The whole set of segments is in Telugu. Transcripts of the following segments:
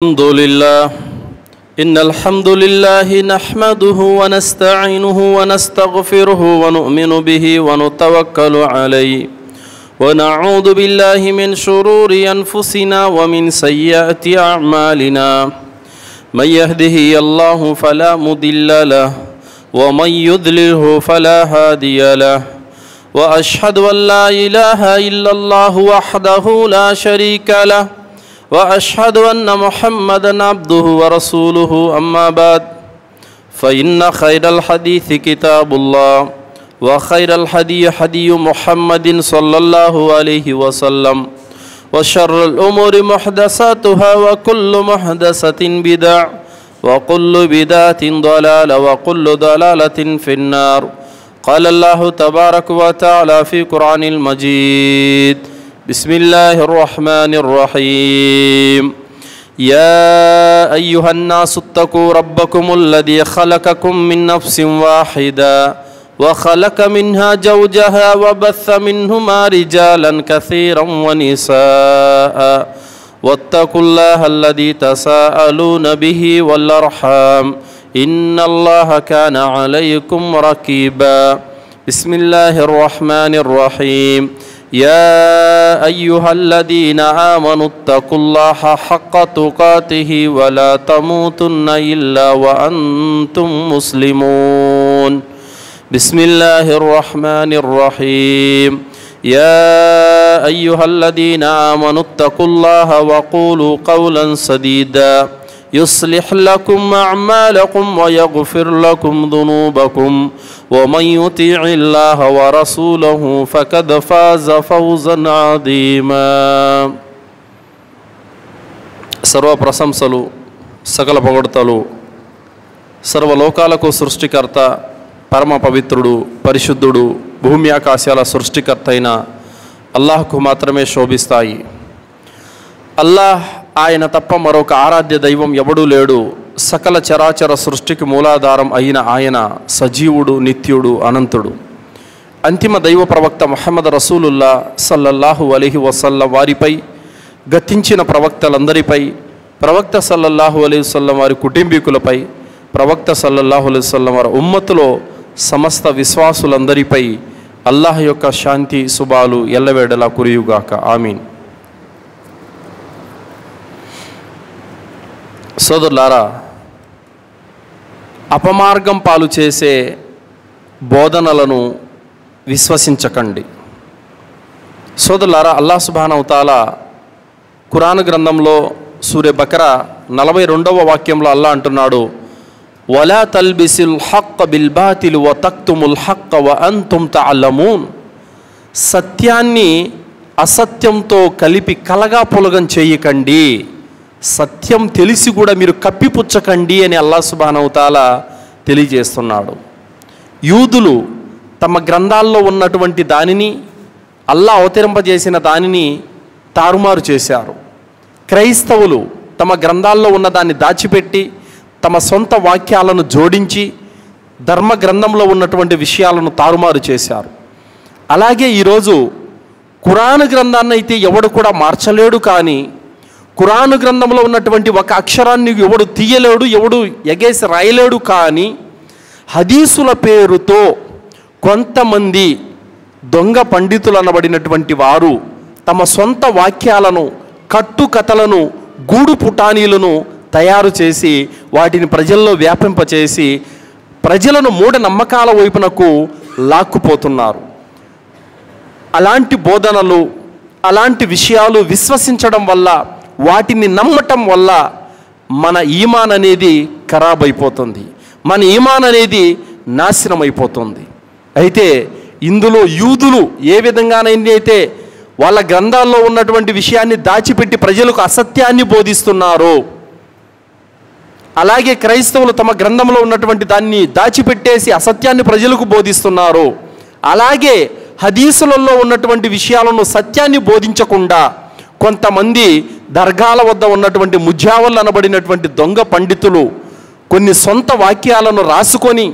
الحمد لله إن الحمد لله نحمده ونستعينه ونستغفره ونؤمن به ونتوكل عليه ونعوذ بالله من شرور أنفسنا ومن سيئات أعمالنا من يهده الله فلا مضل له ومن يضلله فلا هادي له وأشهد أن لا إله إلا الله وحده لا شريك له وأشهد أن محمدًا عبده ورسوله أما بعد فإن خير الحديث كتاب الله وخير الهدي هدي محمد صلى الله عليه وسلم وشر الأمور محدثاتها وكل محدثة بدعة وكل بدعة ضلالة وكل ضلالة في النار قال الله تبارك وتعالى في القرآن المجيد بسم الله الرحمن الرحيم يا أيها الناس اتقوا ربكم الذي خلقكم من نفس واحدة وخلق منها زوجها وبث منهما رجالا كثيرا ونساء واتقوا الله الذي تساءلون به والأرحام إن الله كان عليكم رقيبا بسم الله الرحمن الرحيم يا أيها الذين آمنوا اتقوا الله حق تقاته ولا تموتن إلا وأنتم مسلمون بسم الله الرحمن الرحيم يا أيها الذين آمنوا اتقوا الله وقولوا قولا سديدا يصلح لكم أعمالكم ويغفر لكم ذنوبكم ومن يطع الله ورسوله فقد فاز فوزا عظيما సర్వ ప్రశంసలు సకల పొగడ్తలు సర్వలోకాలకు సృష్టికర్త పరమ పవిత్రుడు పరిశుద్ధుడు భూమి ఆకాశాల సృష్టికర్త అయిన అల్లాహ్కు మాత్రమే శోభిస్తాయి. అల్లాహ్ ఆయన తప్ప మరొక ఆరాధ్య దైవం ఎవడూ లేడు. సకల చరాచర సృష్టికి మూలాధారం అయిన ఆయన సజీవుడు, నిత్యుడు, అనంతుడు. అంతిమ దైవ ప్రవక్త ముహమ్మద్ రసూలుల్లా సల్లల్లాహు అలైహి వసల్లం వారిపై, గతించిన ప్రవక్తలందరిపై, ప్రవక్త సల్లల్లాహు అలైహి వసల్లం వారి కుటుంబీకులపై, ప్రవక్త సల్లల్లాహు అలైహి వసల్లం వారి ఉమ్మతులో సమస్త విశ్వాసులందరిపై అల్లాహ్ యొక్క శాంతి శుభాలు ఎల్లవేళలా కురియుగాక. ఆమీన్. సోదరులారా, అపమార్గం పాలు చేసే బోధనలను విశ్వసించకండి. సోదరులారా, అల్లాహ్ సుబ్హానహు తఆలా ఖురాన్ గ్రంథంలో సూరే బకరా 42వ వాక్యంలో అల్లాహ్ అంటున్నాడు, వలా తల్బిసిల్ హక్క బిల్ బాతిల్ వ తక్తుముల్ హక్క వ అంతుమ్ తఅలమూన్. సత్యాన్ని అసత్యంతో కలిపి కలగా పొలగం చేయకండి, సత్యం తెలిసి కూడా మీరు కప్పిపుచ్చకండి అని అల్లాహ్ సుబ్హానహు తఆలా తెలియజేస్తున్నాడు. యూదులు తమ గ్రంథాల్లో ఉన్నటువంటి దానిని, అల్లాహ్ అవతరింపజేసిన దానిని తారుమారు చేశారు. క్రైస్తవులు తమ గ్రంథాల్లో ఉన్న దాన్ని దాచిపెట్టి తమ సొంత వాక్యాలను జోడించి ధర్మ గ్రంథంలో ఉన్నటువంటి విషయాలను తారుమారు చేశారు. అలాగే ఈరోజు ఖురాన్ గ్రంథాన్ని అయితే ఎవడు కూడా మార్చలేడు, కానీ ఖురాను గ్రంథంలో ఉన్నటువంటి ఒక అక్షరాన్ని ఎవడు తీయలేడు, ఎవడు ఎగేసి రాయలేడు. కానీ హదీసుల పేరుతో కొంతమంది దొంగ పండితులు అనబడినటువంటి వారు తమ సొంత వాక్యాలను, కట్టుకథలను, గూడు పుటానీలను తయారు చేసి వాటిని ప్రజల్లో వ్యాపింపచేసి ప్రజలను మూఢనమ్మకాల వైపునకు లాక్కుపోతున్నారు. అలాంటి బోధనలు, అలాంటి విషయాలు విశ్వసించడం వల్ల, వాటిని నమ్మటం వల్ల మన ఈమాన్ అనేది ఖరాబ్ అయిపోతుంది, మన ఈమాన్ అనేది నాశనం అయిపోతుంది. అయితే ఇందులో యూదులు ఏ విధంగానైతే వాళ్ళ గ్రంథాల్లో ఉన్నటువంటి విషయాన్ని దాచిపెట్టి ప్రజలకు అసత్యాన్ని బోధిస్తున్నారో, అలాగే క్రైస్తవులు తమ గ్రంథంలో ఉన్నటువంటి దాన్ని దాచిపెట్టేసి అసత్యాన్ని ప్రజలకు బోధిస్తున్నారు. అలాగే హదీసులలో ఉన్నటువంటి విషయాలను సత్యాన్ని బోధించకుండా కొంతమంది దర్గాల వద్ద ఉన్నటువంటి ముజావల్ అనబడినటువంటి దొంగ పండితులు కొన్ని సొంత వాక్యాలను రాసుకొని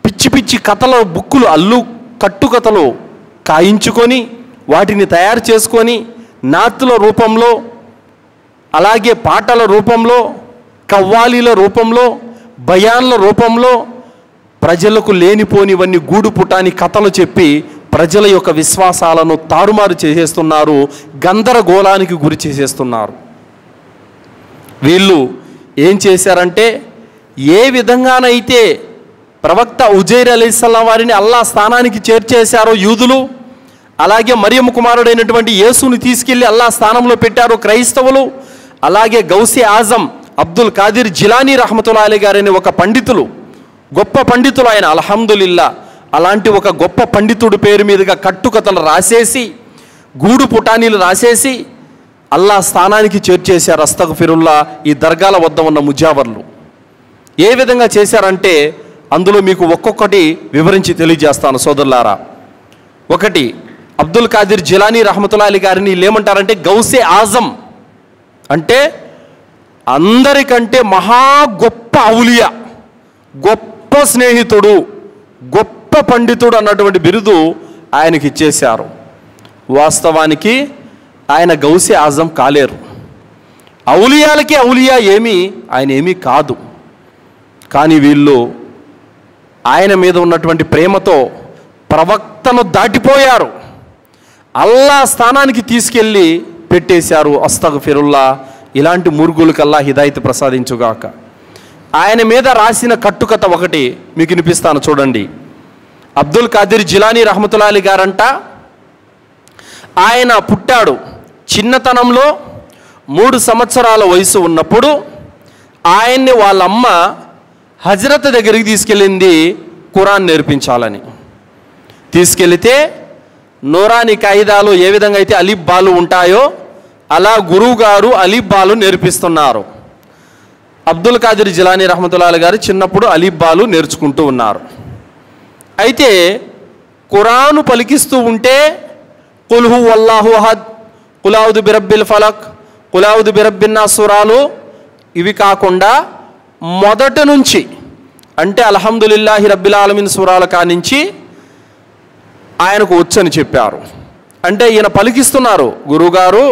పిచ్చి పిచ్చి కథల బుక్కులు కట్టుకథలు కాయించుకొని వాటిని తయారు చేసుకొని నాతుల రూపంలో అలాగే పాటల రూపంలో, కవ్వాలీల రూపంలో, బయాన్ల రూపంలో ప్రజలకు లేనిపోనివన్నీ గూడు పుటాని కథలు చెప్పి ప్రజల యొక్క విశ్వాసాలను తారుమారు చేసేస్తున్నారు, గందరగోళానికి గురి చేసేస్తున్నారు. వీళ్ళు ఏం చేశారంటే, ఏ విధంగానైతే ప్రవక్త ఉజైర్ అలైహిస్సలాం వారిని అల్లా స్థానానికి చేర్చేశారో యూదులు, అలాగే మరియమ్మ కుమారుడైనటువంటి యేసుని తీసుకెళ్ళి అల్లా స్థానంలో పెట్టారు క్రైస్తవులు, అలాగే గౌసే ఆజం అబ్దుల్ ఖాదిర్ జిలానీ రహమతుల్లాహి అలైహి గారని ఒక పండితులు, గొప్ప పండితులు ఆయన, అల్హమ్దులిల్లా. అలాంటి ఒక గొప్ప పండితుడి పేరు మీదుగా కట్టుకథలు రాసేసి, గూడు పుటానీలు రాసేసి అల్లా స్థానానికి చేర్చేశారు అస్తగ్ఫిరుల్లా ఈ దర్గాల వద్ద ఉన్న ముజావర్లు. ఏ విధంగా చేశారంటే అందులో మీకు ఒక్కొక్కటి వివరించి తెలియజేస్తాను సోదరులారా. ఒకటి, అబ్దుల్ ఖాదిర్ జిలానీ రహమతుల్లాహి అలైహి గారిని ఏమంటారంటే గౌసే ఆజం, అంటే అందరికంటే మహా గొప్ప ఔలియా, గొప్ప స్నేహితుడు, గొప్ప పండితుడు అన్నటువంటి బిరుదు ఆయనకి ఇచ్చేశారు. వాస్తవానికి ఆయన గౌసే ఆజం కాలేరు. ఔలియాలకి ఔలియా ఆయన ఏమీ కాదు. కానీ వీళ్ళు ఆయన మీద ఉన్నటువంటి ప్రేమతో ప్రవక్తను దాటిపోయారు, అల్లా స్థానానికి తీసుకెళ్ళి పెట్టేశారు. అస్తగ్ఫిరుల్లా. ఇలాంటి మూర్ఖులకల్లా హిదాయత్ ప్రసాదించుగాక. ఆయన మీద రాసిన కట్టుకథ ఒకటి మీకు వినిపిస్తాను చూడండి. అబ్దుల్ ఖాదిర్ జిలానీ రహమతుల్లాహి అలైహి గారంట, ఆయన పుట్టాడు చిన్నతనంలో 3 సంవత్సరాల వయసు ఉన్నప్పుడు ఆయన్ని వాళ్ళమ్మ హజరత్ దగ్గరికి తీసుకెళ్ళింది ఖురాన్ నేర్పించాలని. తీసుకెళితే నూరాని కాయిదాలు ఏ విధంగా అయితే అలీఫ్ బాలు ఉంటాయో అలా గురువు గారు అలీఫ్ బాలు నేర్పిస్తున్నారు. అబ్దుల్ ఖాదిర్ జిలానీ రహమతుల్లాహి అలైహి గారు చిన్నప్పుడు అలీఫ్ బాలు నేర్చుకుంటూ ఉన్నారు. అయితే ఖురాను పలికిస్తూ ఉంటే కుల్ హువల్లాహు అహద్, కుల్ అఊదు బిరబ్బిల్ ఫలక్, కుల్ అఊదు బిరబ్బిన్ నాస్ సూరాలు ఇవి కాకుండా మొదటి నుంచి అంటే అల్హమ్దులిల్లాహి రబ్బిల్ ఆలమీన్ సూరాల కానించి ఆయనకు వచ్చని చెప్పారు. అంటే ఈయన పలికిస్తున్నారు, గురువుగారు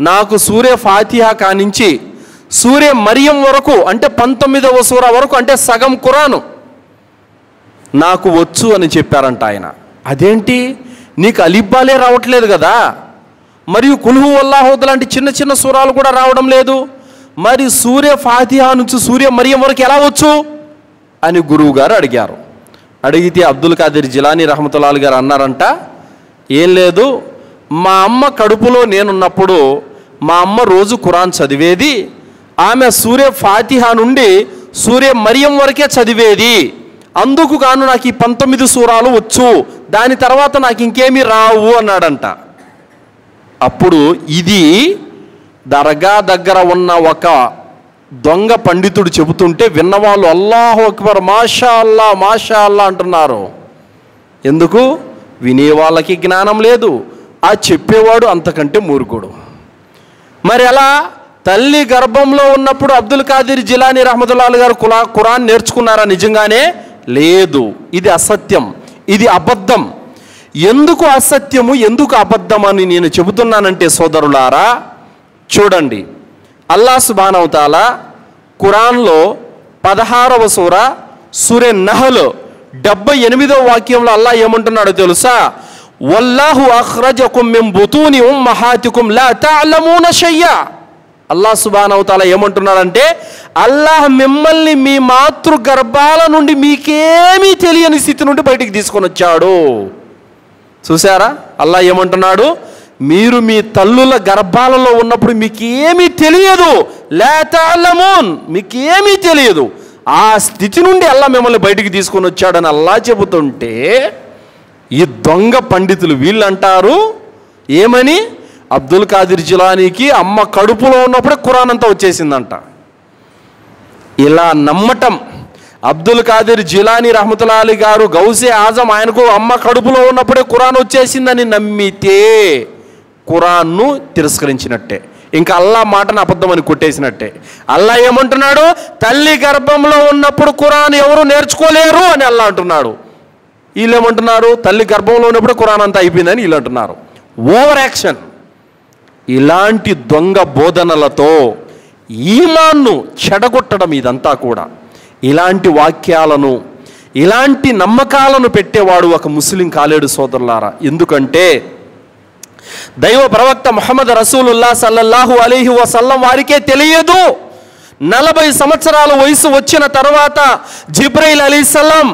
నాకు సూర్య ఫాతిహా కానించి సూర్య మరియం వరకు అంటే 19వ సూర వరకు అంటే సగం ఖురాను నాకు వచ్చు అని చెప్పారంట ఆయన. అదేంటి, నీకు అలీబాలే రావట్లేదు కదా, మరియు కుల్ హువల్లాహు లాంటి చిన్న చిన్న సూరాలు కూడా రావడం లేదు, మరి సూర్య ఫాతిహా నుంచి సూర్య మరియం వరకు ఎలా వచ్చు అని గురువు గారు అడిగారు. అడిగితే అబ్దుల్ ఖాదిర్ జిలానీ రహమతుల్లాహి అలైహి గారు అన్నారంట, ఏం లేదు, మా అమ్మ కడుపులో నేనున్నప్పుడు మా అమ్మ రోజు ఖురాన్ చదివేది, ఆమె సూర్య ఫాతిహా నుండి సూర్య మరియం వరకే చదివేది, అందుకు గాను నాకు ఈ 19 సూరాలు వచ్చు, దాని తర్వాత నాకు ఇంకేమీ రావు అన్నాడంట. అప్పుడు ఇది దర్గా దగ్గర ఉన్న ఒక దొంగ పండితుడు చెబుతుంటే విన్నవాళ్ళు అల్లాహు అక్బర్ మాషా అల్లా మాషా అల్లా అంటున్నారు. ఎందుకు? వినేవాళ్ళకి జ్ఞానం లేదు, ఆ చెప్పేవాడు అంతకంటే మూర్ఖుడు. మరి అలా తల్లి గర్భంలో ఉన్నప్పుడు అబ్దుల్ ఖాదిర్ జిలానీ రహమతుల్లాహి అలైహి గారు ఖురాన్ నేర్చుకున్నారా? నిజంగానే లేదు. ఇది అసత్యం, ఇది అబద్ధం. ఎందుకు అసత్యము, ఎందుకు అబద్ధం అని నేను చెబుతున్నానంటే సోదరులారా, చూడండి, అల్లాహ్ సుబ్హానహు వ తఆలా ఖురాన్లో 16వ సూర సూరే నహల్ 78వ వాక్యంలో అల్లాహ్ ఏమంటున్నాడో తెలుసా? వల్లాహు అఖ్రజకుం మిన్ బుతూని ఉమ్మహాతికుం లా తఅలమూన షయ్యా. అల్లాహ్ సుబ్హానహు వ తఆలా ఏమంటున్నాడంటే, అల్లాహ్ మిమ్మల్ని మీ మాతృ గర్భాల నుండి మీకేమీ తెలియని స్థితి నుండి బయటికి తీసుకొని వచ్చాడు. చూసారా? అల్లాహ్ ఏమంటున్నాడు? మీరు మీ తల్లుల గర్భాలలో ఉన్నప్పుడు మీకేమీ తెలియదు, లా తఅలమూన్, మీకేమీ తెలియదు, ఆ స్థితి నుండి అల్లాహ్ మిమ్మల్ని బయటికి తీసుకొని వచ్చాడని అల్లాహ్ చెబుతుంటే ఈ దొంగ పండితులు వీళ్ళు అంటారు ఏమని? అబ్దుల్ ఖాదిర్ జిలానీకి అమ్మ కడుపులో ఉన్నప్పుడే ఖురాన్ అంతా వచ్చేసిందంట. ఇలా నమ్మటం, అబ్దుల్ ఖాదిర్ జిలానీ రహమతుల్లాహి అలైహి గారు గౌసే ఆజం ఆయనకు అమ్మ కడుపులో ఉన్నప్పుడే ఖురాన్ వచ్చేసిందని నమ్మితే ఖురాన్ను తిరస్కరించినట్టే, ఇంకా అల్లాహ్ మాటను అబద్ధమని కొట్టేసినట్టే. అల్లాహ్ ఏమంటున్నాడు? తల్లి గర్భంలో ఉన్నప్పుడు ఖురాన్ ఎవరు నేర్చుకోలేరు అని అల్లాహ్ అంటున్నాడు. వీళ్ళు ఏమంటున్నారు? తల్లి గర్భంలో ఉన్నప్పుడు ఖురాన్ అంతా అయిపోయిందని వీళ్ళు అంటున్నారు. Over action. ఇలాంటి దొంగ బోధనలతో ఈమాన్ను చెడగొట్టడం ఇదంతా కూడా. ఇలాంటి వాక్యాలను, ఇలాంటి నమ్మకాలను పెట్టేవాడు ఒక ముస్లిం కాలేడు సోదరులారా. ఎందుకంటే దైవ ప్రవక్త ముహమ్మద్ రసూలుల్లాహ్ సల్లల్లాహు అలైహి వసల్లం వారికే తెలియదు. 40 సంవత్సరాల వయసు వచ్చిన తర్వాత జిబ్రైల్ అలైహిస్సలాం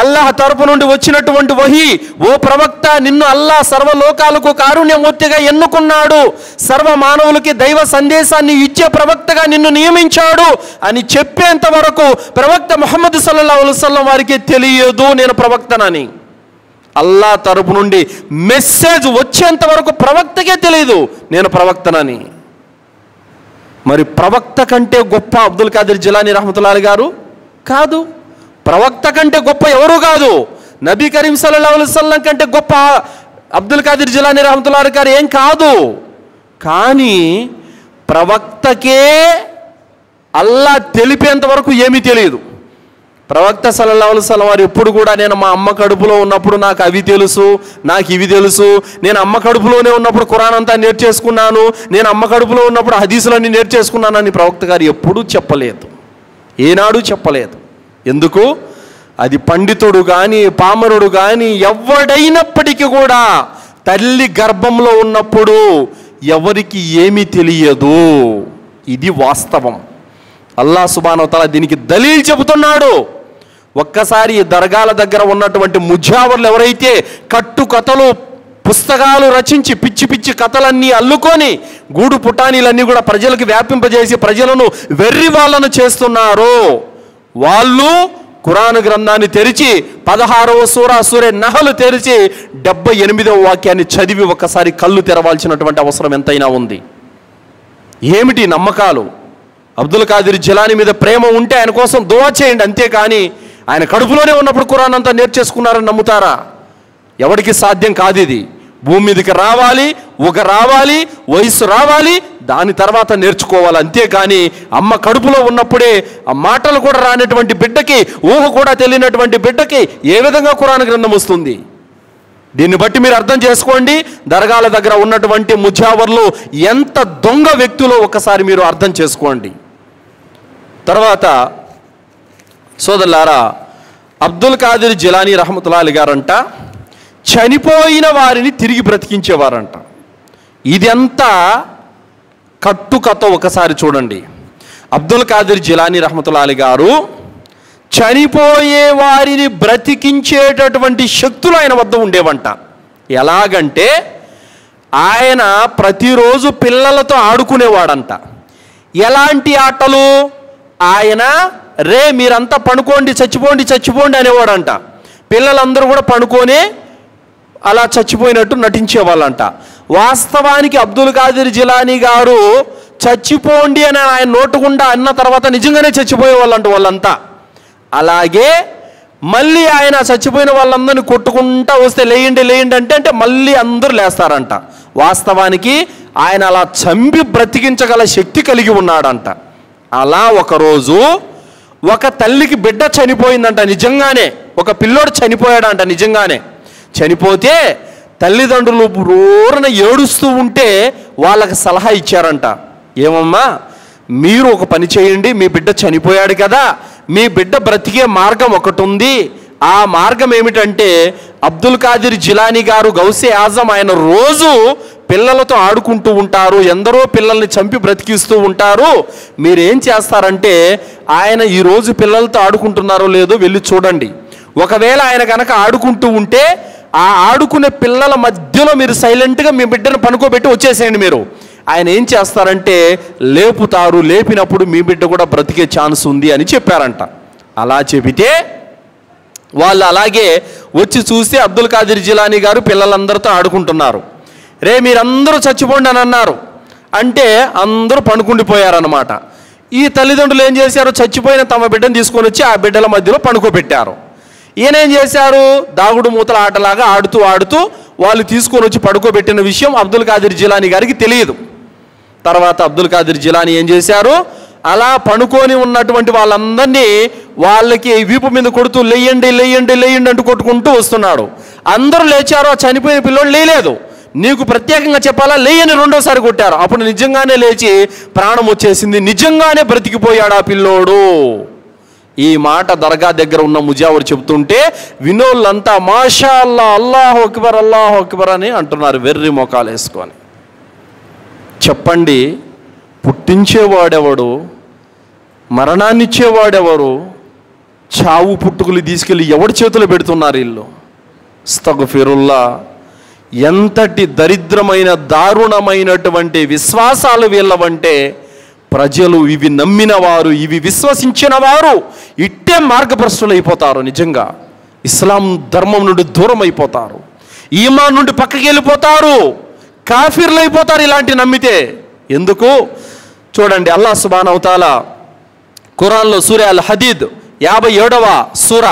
అల్లాహ్ తరపు నుండి వచ్చినటువంటి వహీ, ఓ ప్రవక్త, నిన్ను అల్లాహ్ సర్వలోకాలకు కారుణ్యమూర్తిగా ఎన్నుకున్నాడు, సర్వ మానవులకి దైవ సందేశాన్ని ఇచ్చే ప్రవక్తగా నిన్ను నియమించాడు అని చెప్పేంత వరకు ప్రవక్త ముహమ్మద్ సల్లల్లాహు అలైహి వసల్లం వారికి తెలియదు నేను ప్రవక్తనని. అల్లాహ్ తరపు నుండి మెసేజ్ వచ్చేంత వరకు ప్రవక్తకే తెలియదు నేను ప్రవక్తనని. మరి ప్రవక్త కంటే గొప్ప అబ్దుల్ ఖాదిర్ జిలానీ రహమతుల్లాహి గారు కాదు. ప్రవక్త కంటే గొప్ప ఎవరు కాదు. నబీ కరీం సల్లల్లాహు అలైహి వసల్లం కంటే గొప్ప అబ్దుల్ ఖాదిర్ జిలానీ రహమతుల్లాహి గారు ఏం కాదు. కానీ ప్రవక్తకే అల్లాహ్ తెలిపేంత వరకు ఏమీ తెలియదు. ప్రవక్త సల్లల్లాహు అలైహి వసల్లం వారు ఎప్పుడు కూడా నేను మా అమ్మ కడుపులో ఉన్నప్పుడు నాకు అవి తెలుసు, నాకు ఇవి తెలుసు, నేను అమ్మ కడుపులోనే ఉన్నప్పుడు ఖురాన్ అంతా నేర్చేసుకున్నాను, నేను అమ్మ కడుపులో ఉన్నప్పుడు హదీసులన్నీ నేర్చేసుకున్నానని ప్రవక్త గారు ఎప్పుడూ చెప్పలేదు, ఏనాడు చెప్పలేదు. ఎందుకు? అది పండితుడు కానీ పామరుడు కానీ ఎవడైనప్పటికీ కూడా తల్లి గర్భంలో ఉన్నప్పుడు ఎవరికి ఏమీ తెలియదు. ఇది వాస్తవం. అల్లాహ్ సుబ్హానహు వ తఆలా దీనికి దలీల్ చెబుతున్నాడు. ఒక్కసారి దర్గాల దగ్గర ఉన్నటువంటి ముజావర్లు ఎవరైతే కట్టుకథలు పుస్తకాలు రచించి పిచ్చి పిచ్చి కథలన్నీ అల్లుకొని గూడు పుటానీలన్నీ కూడా ప్రజలకు వ్యాపింపజేసి ప్రజలను వెర్రి వాళ్ళను చేస్తున్నారో వాళ్ళు ఖురాన్ గ్రంథాన్ని తెరిచి 16వ సూరే నహలు తెరిచి 78వ వాక్యాన్ని చదివి ఒక్కసారి కళ్ళు తెరవాల్సినటువంటి అవసరం ఎంతైనా ఉంది. ఏమిటి నమ్మకాలు? అబ్దుల్ ఖాదిర్ జిలానీ మీద ప్రేమ ఉంటే ఆయన కోసం దువా చేయండి, అంతేకాని ఆయన కడుపులోనే ఉన్నప్పుడు ఖురాన్ అంతా నేర్చేసుకున్నారని నమ్ముతారా? ఎవరికి సాధ్యం కాదు. ఇది భూమి మీదకి రావాలి, రావాలి, వయస్సు రావాలి, దాని తర్వాత నేర్చుకోవాలి. అంతేకాని అమ్మ కడుపులో ఉన్నప్పుడే ఆ మాటలు కూడా రానటువంటి బిడ్డకి, ఊహ కూడా తెలియనటువంటి బిడ్డకి ఏ విధంగా ఖురాన్ గ్రంథం వస్తుంది? దీన్ని బట్టి మీరు అర్థం చేసుకోండి, దర్గాల దగ్గర ఉన్నటువంటి ముజావర్లు ఎంత దొంగ వ్యక్తులో ఒకసారి మీరు అర్థం చేసుకోండి. తర్వాత సోదరులారా, అబ్దుల్ ఖాదిర్ జిలానీ రహమతుల్లాహి గారంట చనిపోయిన వారిని తిరిగి బ్రతికించేవారంట. ఇదంతా కట్టుకథ. ఒకసారి చూడండి, అబ్దుల్ ఖాదిర్ జిలానీ రహమతుల్లాహి గారు చనిపోయే వారిని బ్రతికించేటటువంటి శక్తులు ఆయన వద్ద ఉండేవంట. ఎలాగంటే ఆయన ప్రతిరోజు పిల్లలతో ఆడుకునేవాడంట. ఎలాంటి ఆటలు? ఆయన మీరంతా పడుకోండి, చచ్చిపోండి అనేవాడంట. పిల్లలందరూ కూడా పడుకొని అలా చచ్చిపోయినట్టు నటించేవాళ్ళంట. వాస్తవానికి అబ్దుల్ ఖాదిర్ జిలానీ గారు చచ్చిపోండి అని ఆయన నోటుకుండా అన్న తర్వాత నిజంగానే చచ్చిపోయేవాళ్ళంట వాళ్ళంతా. అలాగే మళ్ళీ ఆయన చచ్చిపోయిన వాళ్ళందరినీ కొట్టుకుంటా వస్తే లేయండి అంటే మళ్ళీ అందరూ లేస్తారంట. వాస్తవానికి ఆయన అలా చంపి బ్రతికించగల శక్తి కలిగి ఉన్నాడంట. అలా ఒకరోజు ఒక తల్లికి బిడ్డ చనిపోయిందంట. నిజంగానే ఒక పిల్లోడు చనిపోయాడంట. నిజంగానే చనిపోతే తల్లిదండ్రులు రోరన ఏడుస్తూ ఉంటే వాళ్ళకి సలహా ఇచ్చారంట. ఏమమ్మా, మీరు ఒక పని చేయండి, మీ బిడ్డ చనిపోయాడు కదా, మీ బిడ్డ బ్రతికే మార్గం ఒకటి ఉంది. ఆ మార్గం ఏమిటంటే అబ్దుల్ ఖాదిర్ జిలానీ గారు గౌసే ఆజం, ఆయన రోజు పిల్లలతో ఆడుకుంటూ ఉంటారు, ఎందరో పిల్లల్ని చంపి బ్రతికిస్తూ ఉంటారు. మీరేం చేస్తారంటే ఆయన ఈరోజు పిల్లలతో ఆడుకుంటున్నారో లేదో వెళ్ళి చూడండి. ఒకవేళ ఆయన కనుక ఆడుకుంటూ ఉంటే ఆ ఆడుకునే పిల్లల మధ్యలో మీరు సైలెంట్గా మీ బిడ్డను పనుకోబెట్టి వచ్చేసేయండి. మీరు ఆయన ఏం చేస్తారంటే లేపుతారు, లేపినప్పుడు మీ బిడ్డ కూడా బ్రతికే ఛాన్స్ ఉంది అని చెప్పారంట. అలా చెబితే వాళ్ళు అలాగే వచ్చి చూస్తే అబ్దుల్ ఖాదిర్ జిలానీ గారు పిల్లలందరితో ఆడుకుంటున్నారు. మీరందరూ చచ్చిపోండి అని అన్నారు. అంటే అందరూ పనుకుండిపోయారన్నమాట. ఈ తల్లిదండ్రులు ఏం చేశారు? చచ్చిపోయిన తమ బిడ్డను తీసుకొని వచ్చి ఆ బిడ్డల మధ్యలో పనుకోబెట్టారు. ఈయనేం చేశారు? దాగుడు మూతల ఆటలాగా ఆడుతూ వాళ్ళు తీసుకొని వచ్చి పడుకోబెట్టిన విషయం అబ్దుల్ ఖాదిర్ జిలానీ గారికి తెలియదు. తర్వాత అబ్దుల్ ఖాదిర్ జిలానీ ఏం చేశారు? అలా పనుకొని ఉన్నటువంటి వాళ్ళందరినీ వాళ్ళకి వీపు మీద కొడుతూ లేయండి అంటూ కొట్టుకుంటూ వస్తున్నాడు. అందరూ లేచారు, ఆ చనిపోయిన పిల్లోడు లేలేదు. నీకు ప్రత్యేకంగా చెప్పాలా, లేయని రెండోసారి కొట్టారు. అప్పుడు నిజంగానే లేచి ప్రాణం వచ్చేసింది, నిజంగానే బ్రతికిపోయాడు ఆ పిల్లోడు. ఈ మాట దర్గా దగ్గర ఉన్న ముజావరు చెబుతుంటే వినోళ్ళంతా మాషా అల్లా, అల్లాహు అక్బర్ అని అంటున్నారు వెర్రి మొఖాలు వేసుకొని. చెప్పండి, పుట్టించేవాడెవడు, మరణాన్నిచ్చేవాడెవరు, చావు పుట్టుకులు తీసుకెళ్ళి ఎవడి చేతులు పెడుతున్నారు వీళ్ళు? అస్తగ్ఫిరుల్లా. ఎంతటి దరిద్రమైన దారుణమైనటువంటి విశ్వాసాలు వీళ్ళవంటే ప్రజలు ఇవి నమ్మిన వారు, ఇవి విశ్వసించిన వారు ఇట్టే మార్గభ్రష్టులైపోతారు. నిజంగా ఇస్లాం ధర్మం నుండి దూరం అయిపోతారు, ఈమాన్ నుండి పక్కకి వెళ్ళిపోతారు, కాఫిర్లు అయిపోతారు ఇలాంటి నమ్మితే. ఎందుకు చూడండి, అల్లాహ్ సుబ్హానహు వ తఆలా ఖురాన్లో సూరా అల్ హదీద్ 57వ సూర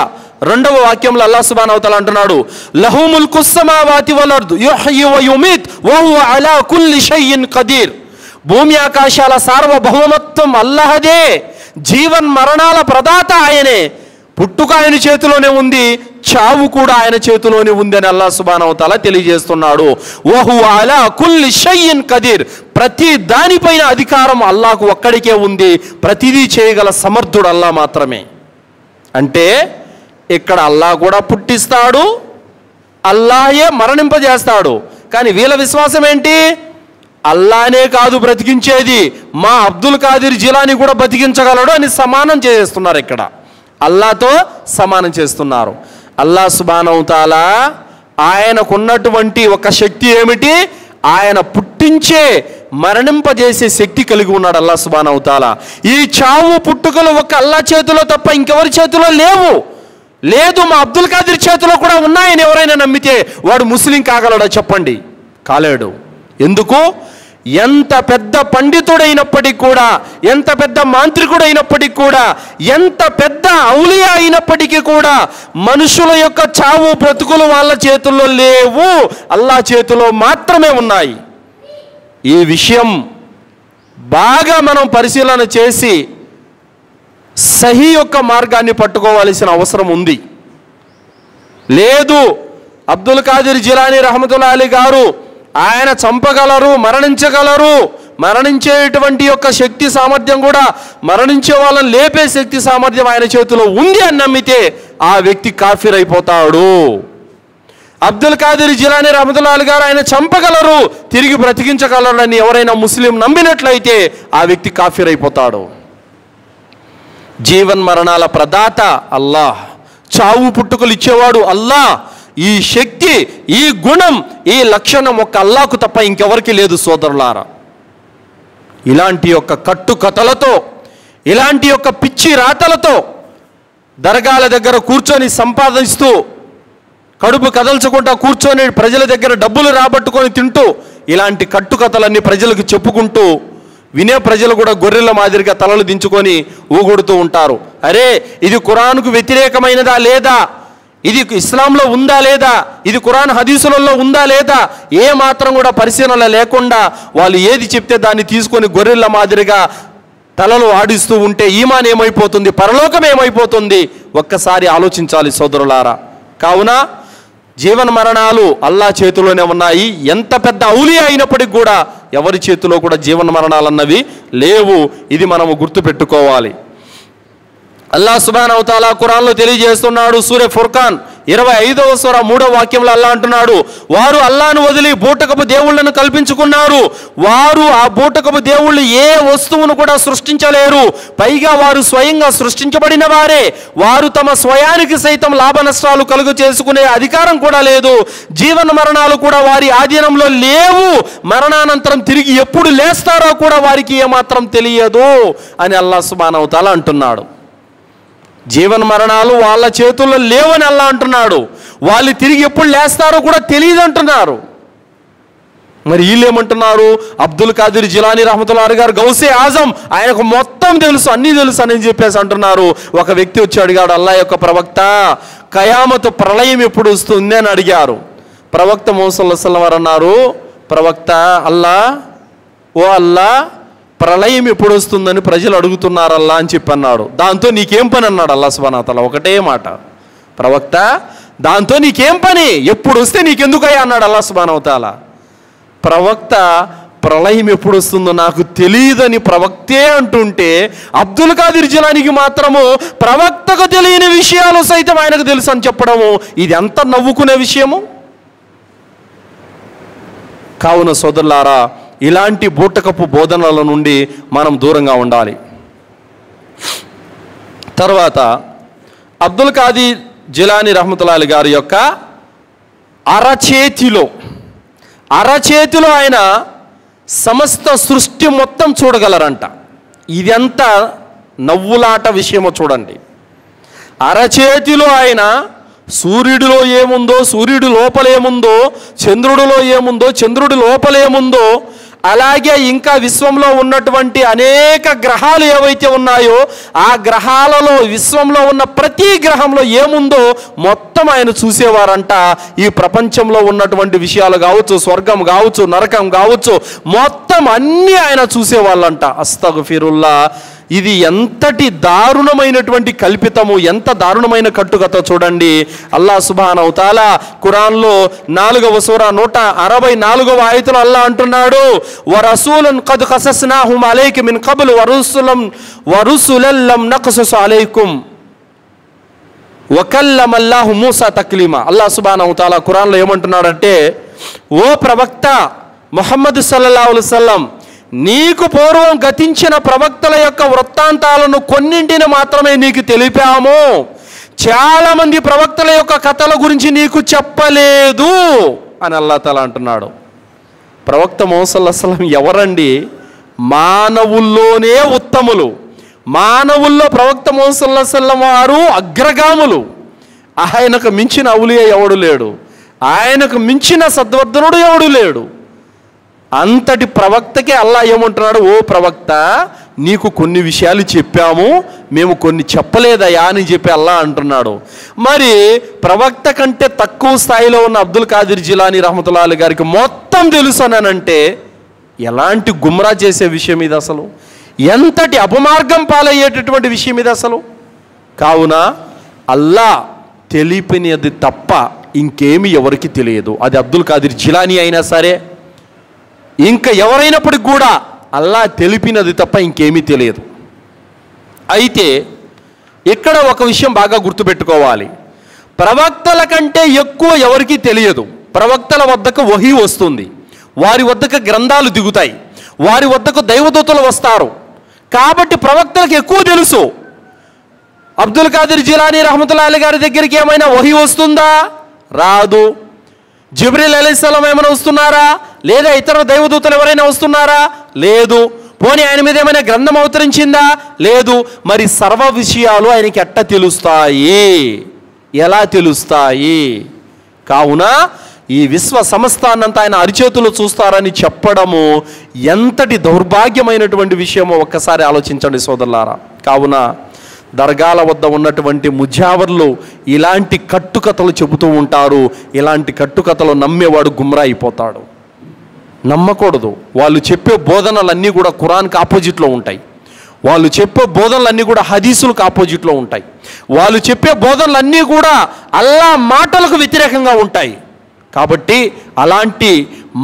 2వ వాక్యంలో అల్లాహ్ సుబ్హానహు వ తఆలా అంటున్నాడు, లహు ముల్కు స్సమావాతి వల్ అర్ద్ యుహ్యీ వ యుమీత్ వ హువ అలా కుల్లి షైఇన్ ఖదీర్. భూమి ఆకాశాల సార్వభౌమత్వం అల్లాహదే, జీవన్ మరణాల ప్రదాత ఆయనే, పుట్టుక ఆయన చేతిలోనే ఉంది, చావు కూడా ఆయన చేతిలోనే ఉంది అని అల్లాహ్ సుబ్హానహు వ తఆలా తెలియజేస్తున్నాడు. వ హువ అలా కుల్లి షైఇన్ ఖదీర్. ప్రతి దానిపైన అధికారం అల్లాహకు ఒక్కడికే ఉంది, ప్రతిదీ చేయగల సమర్థుడు అల్లాహ్ మాత్రమే. అంటే ఇక్కడ అల్లాహ్ కూడా పుట్టిస్తాడు, అల్లాహే మరణింపజేస్తాడు. కానీ వీళ్ళ విశ్వాసం ఏంటి? అల్లానే కాదు బ్రతికించేది, మా అబ్దుల్ ఖాదిర్ జిలానీ కూడా బతికించగలడు అని సమానం చేస్తున్నారు. ఇక్కడ అల్లాతో సమానం చేస్తున్నారు. అల్లాహ్ సుబ్హానహు వ తఆలా ఆయనకున్నటువంటి ఒక శక్తి ఏమిటి? ఆయన పుట్టించే మరణింపజేసే శక్తి కలిగి ఉన్నాడు అల్లాహ్ సుబ్హానహు వ తఆలా. ఈ చావు పుట్టుకలు ఒక అల్లాహ్ చేతిలో తప్ప ఇంకెవరి చేతిలో లేవు. లేదు, మా అబ్దుల్ ఖాదిర్ చేతిలో కూడా ఉన్నాయని ఎవరైనా నమ్మితే వాడు ముస్లిం కాగలడా? చెప్పండి, కాలేడు. ఎందుకు? ఎంత పెద్ద పండితుడైనప్పటికీ కూడా, ఎంత పెద్ద మాంత్రికుడైనప్పటికీ కూడా, ఎంత పెద్ద ఔలియా అయినప్పటికీ కూడా మనుషుల యొక్క చావు బ్రతుకులు వాళ్ళ చేతుల్లో లేవు, అల్లాహ్ చేతిలో మాత్రమే ఉన్నాయి. ఈ విషయం బాగా మనం పరిశీలన చేసి సహీ యొక్క మార్గాన్ని పట్టుకోవాల్సిన అవసరం ఉంది. లేదు, అబ్దుల్ ఖాదిర్ జిలానీ రహమతుల్లాహి అలైహి గారు ఆయన చంపగలరు, మరణించగలరు, మరణించేటువంటి యొక్క శక్తి సామర్థ్యం కూడా, మరణించే వాళ్ళని లేపే శక్తి సామర్థ్యం ఆయన చేతిలో ఉంది అని నమ్మితే ఆ వ్యక్తి కాఫిర్ అయిపోతాడు. అబ్దుల్ ఖాదిర్ జిలానీ రహమతుల్లాహి అలైహి గారు ఆయన చంపగలరు, తిరిగి బ్రతికించగలరు అని ఎవరైనా ముస్లిం నమ్మినట్లయితే ఆ వ్యక్తి కాఫిర్ అయిపోతాడు. జీవన్ మరణాల ప్రదాత అల్లాహ్, చావు పుట్టుకలు ఇచ్చేవాడు అల్లాహ్. ఈ శక్తి, ఈ గుణం, ఈ లక్షణం ఒక్క అల్లాహకు తప్ప ఇంకెవరికి లేదు సోదరులారా. ఇలాంటి యొక్క కట్టుకథలతో, ఇలాంటి యొక్క పిచ్చి రాతలతో దర్గాల దగ్గర కూర్చొని సంపాదిస్తూ, కడుపు కదల్చకుండా కూర్చొని ప్రజల దగ్గర డబ్బులు రాబట్టుకొని తింటూ, ఇలాంటి కట్టుకథలన్నీ ప్రజలకు చెప్పుకుంటూ వినే ప్రజలు కూడా గొర్రెల మాదిరిగా తలలు దించుకొని ఊగొడుతూ ఉంటారు. అరే, ఇది ఖురాన్కు వ్యతిరేకమైనదా లేదా, ఇది ఇస్లాంలో ఉందా లేదా, ఇది ఖురాన్ హదీసులలో ఉందా లేదా, ఏ మాత్రం కూడా పరిశీలన లేకుండా వాళ్ళు ఏది చెప్తే దాన్ని తీసుకొని గొర్రెల మాదిరిగా తలలు ఆడిస్తూ ఉంటే ఈమాన్ ఏమైపోతుంది, పరలోకం ఏమైపోతుంది? ఒక్కసారి ఆలోచించాలి సోదరులారా. కావున జీవన మరణాలు అల్లాహ్ చేతిలోనే ఉన్నాయి. ఎంత పెద్ద ఔలియా అయినప్పటికీ కూడా ఎవరి చేతిలో కూడా జీవన మరణాలు అన్నవి లేవు. ఇది మనము గుర్తుపెట్టుకోవాలి. అల్లాహ్ సుబ్హానహు వ తఆలా ఖురాన్లో తెలియజేస్తున్నాడు. సూరా ఫుర్ఖాన్ 25వ సూర 3వ వాక్యంలో అల్లాహ్ అంటున్నాడు, వారు అల్లాహ్ను వదిలి బూటకపు దేవుళ్లను కల్పించుకున్నారు. వారు ఆ బూటకపు దేవుళ్ళు ఏ వస్తువును కూడా సృష్టించలేరు, పైగా వారు స్వయంగా సృష్టించబడిన వారే. వారు తమ స్వయానికి సైతం లాభ నష్టాలు కలుగు చేసుకునే అధికారం కూడా లేదు. జీవన మరణాలు కూడా వారి ఆధీనంలో లేవు. మరణానంతరం తిరిగి ఎప్పుడు లేస్తారో కూడా వారికి ఏమాత్రం తెలియదు అని అల్లాహ్ సుబ్హానహు వ తఆలా అంటున్నాడు. జీవన మరణాలు వాళ్ళ చేతుల్లో లేవని అల్లాహ్ అంటున్నాడు. వాళ్ళు తిరిగి ఎప్పుడు లేస్తారో కూడా తెలియదు అంటున్నారు. మరి వీళ్ళేమంటున్నారు? అబ్దుల్ ఖాదిర్ జిలానీ రహమతుల్లాహి అలైహి గారు గౌసే ఆజం, ఆయనకు మొత్తం తెలుసు, అన్నీ తెలుసు అని చెప్పేసి అంటున్నారు. ఒక వ్యక్తి వచ్చి అడిగాడు, అల్లాహ్ యొక్క ప్రవక్త, కయామతు ప్రళయం ఎప్పుడు వస్తుంది అని అడిగారు. ప్రవక్త ముహమ్మద్ సల్లల్లాహు అలైహి వసల్లం వారు అన్నారు, ప్రవక్త, ఓ అల్లా, ప్రళయం ఎప్పుడు వస్తుందని ప్రజలు అడుగుతున్నారు అల్లా అని చెప్పి అన్నాడు. దాంతో నీకేం పని అన్నాడు అల్లాహ్ సుబ్హానహు వ తఆలా. ఒకటే మాట, ప్రవక్త, దాంతో నీకేం పని, ఎప్పుడు వస్తే నీకెందుకయ్యా అన్నాడు అల్లాహ్ సుబ్హానహు వ తఆలా. ప్రవక్త ప్రళయం ఎప్పుడు వస్తుందో నాకు తెలియదని ప్రవక్తే అంటుంటే, అబ్దుల్ ఖాదిర్ జిలానీకి మాత్రము ప్రవక్తకు తెలియని విషయాలు సైతం ఆయనకు తెలుసు అని చెప్పడము, ఇది ఎంత నవ్వుకునే విషయము. కావున సోదరులారా, ఇలాంటి బూటకపు బోధనల నుండి మనం దూరంగా ఉండాలి. తర్వాత అబ్దుల్ ఖాదిర్ జిలానీ రహ్మతుల్లాహి గారి యొక్క అరచేతిలో ఆయన సమస్త సృష్టి మొత్తం చూడగలరంట. ఇదెంత నవ్వులాట విషయమో చూడండి. అరచేతిలో ఆయన సూర్యుడిలో ఏముందో, సూర్యుడి లోపలేముందో, చంద్రుడిలో ఏముందో, చంద్రుడి లోపలేముందో, అలాగే ఇంకా విశ్వంలో ఉన్నటువంటి అనేక గ్రహాలు ఏవైతే ఉన్నాయో ఆ గ్రహాలలో, విశ్వంలో ఉన్న ప్రతి గ్రహంలో ఏముందో మొత్తం ఆయన చూసేవారంట. ఈ ప్రపంచంలో ఉన్నటువంటి విషయాలు కావచ్చు, స్వర్గం కావచ్చు, నరకం కావచ్చు, మొత్తం అన్నీ ఆయన చూసేవాళ్ళంట. అస్తగ్ఫిరుల్లా. ఇది ఎంతటి దారుణమైనటువంటి కల్పితము, ఎంత దారుణమైన కట్టుకథ చూడండి. అల్లాహ్ సుబ్హానహు తఆలా ఖురాన్లో 4వ సూరా 164వ ఆయతులో అల్లాహ్ అంటున్నాడు, వరసూలన్ ఖద్ ఖసస్నాహుమ్ అలైక మిన్ ఖబ్ల్ వరుసులన్ లమ్ నఖసస్ అలైకుమ్ వకల్లమల్లాహు మూసా తక్లీమా. అల్లాహ్ సుబ్హానహు తఆలా ఖురాన్లో ఏమంటున్నాడంటే, ఓ ప్రవక్త ముహమ్మద్ సల్లల్లాహు అలైహి వసల్లం, నీకు పూర్వం గతించిన ప్రవక్తల యొక్క వృత్తాంతాలను కొన్నింటిని మాత్రమే నీకు తెలిపాము, చాలామంది ప్రవక్తల యొక్క కథల గురించి నీకు చెప్పలేదు అని అల్లాహ్ తఆలా అంటున్నాడు. ప్రవక్త ముహమ్మద్ సల్లల్లాహు అలైహి వసల్లం ఎవరండి? మానవుల్లోనే ఉత్తములు. మానవుల్లో ప్రవక్త ముహమ్మద్ సల్లల్లాహు అలైహి వసల్లం వారు అగ్రగాములు. ఆయనకు మించిన ఔలియా ఎవడు లేడు, ఆయనకు మించిన సద్వర్ధనుడు ఎవడు లేడు. అంతటి ప్రవక్తకే అల్లాహ్ ఏమంటున్నాడు, ఓ ప్రవక్త, నీకు కొన్ని విషయాలు చెప్పాము, మేము కొన్ని చెప్పలేదయా అని చెప్పి అల్లాహ్ అంటున్నాడు. మరి ప్రవక్త కంటే తక్కువ స్థాయిలో ఉన్న అబ్దుల్ ఖాదిర్ జిలానీ రహ్మతుల్లాహి గారికి మొత్తం తెలుసు అనంటే ఎలాంటి గుమ్రా చేసే విషయం ఇది అసలు, ఎంతటి అపమార్గం పాలయ్యేటటువంటి విషయం ఇది అసలు. కావున అల్లాహ్ తెలిపినది తప్ప ఇంకేమి ఎవరికి తెలియదు. అది అబ్దుల్ ఖాదిర్ జిలానీ అయినా సరే, ఇంకా ఎవరైనప్పటికి కూడా అల్లాహ్ తెలిపినది తప్ప ఇంకేమీ తెలియదు. అయితే ఇక్కడ ఒక విషయం బాగా గుర్తుపెట్టుకోవాలి, ప్రవక్తల కంటే ఎక్కువ ఎవరికీ తెలియదు. ప్రవక్తల వద్దకు వహీ వస్తుంది, వారి వద్దకు గ్రంథాలు దిగుతాయి, వారి వద్దకు దైవదూతలు వస్తారు, కాబట్టి ప్రవక్తలకు ఎక్కువ తెలుసు. అబ్దుల్ ఖాదిర్ జిలానీ రహ్మతుల్లాహి గారి దగ్గరికి ఏమైనా వహీ వస్తుందా? రాదు. జిబ్రీల్ అలైహిస్సలాం ఏమైనా వస్తున్నారా? లేదా ఇతర దైవదూతలు ఎవరైనా వస్తున్నారా? లేదు. పోనీ ఆయన మీద ఏమైనా గ్రంథం అవతరించిందా? లేదు. మరి సర్వ విషయాలు ఆయనకి ఎట్ట తెలుస్తాయి, ఎలా తెలుస్తాయి? కావున ఈ విశ్వ సమస్తాన్నంతా ఆయన అరిచేతులు చూస్తారని చెప్పడము ఎంతటి దౌర్భాగ్యమైనటువంటి విషయమో ఒక్కసారి ఆలోచించండి సోదరులారా. కావున దర్గాల వద్ద ఉన్నటువంటి ముజావర్లు ఇలాంటి కట్టుకథలు చెబుతూ ఉంటారు. ఇలాంటి కట్టుకథలు నమ్మేవాడు గుమ్రా అయిపోతాడు. నమ్మకూడదు. వాళ్ళు చెప్పే బోధనలన్నీ కూడా ఖురాన్కి ఆపోజిట్లో ఉంటాయి. వాళ్ళు చెప్పే బోధనలన్నీ కూడా హదీసులకు ఆపోజిట్లో ఉంటాయి. వాళ్ళు చెప్పే బోధనలన్నీ కూడా అల్లాహ్ మాటలకు వ్యతిరేకంగా ఉంటాయి. కాబట్టి అలాంటి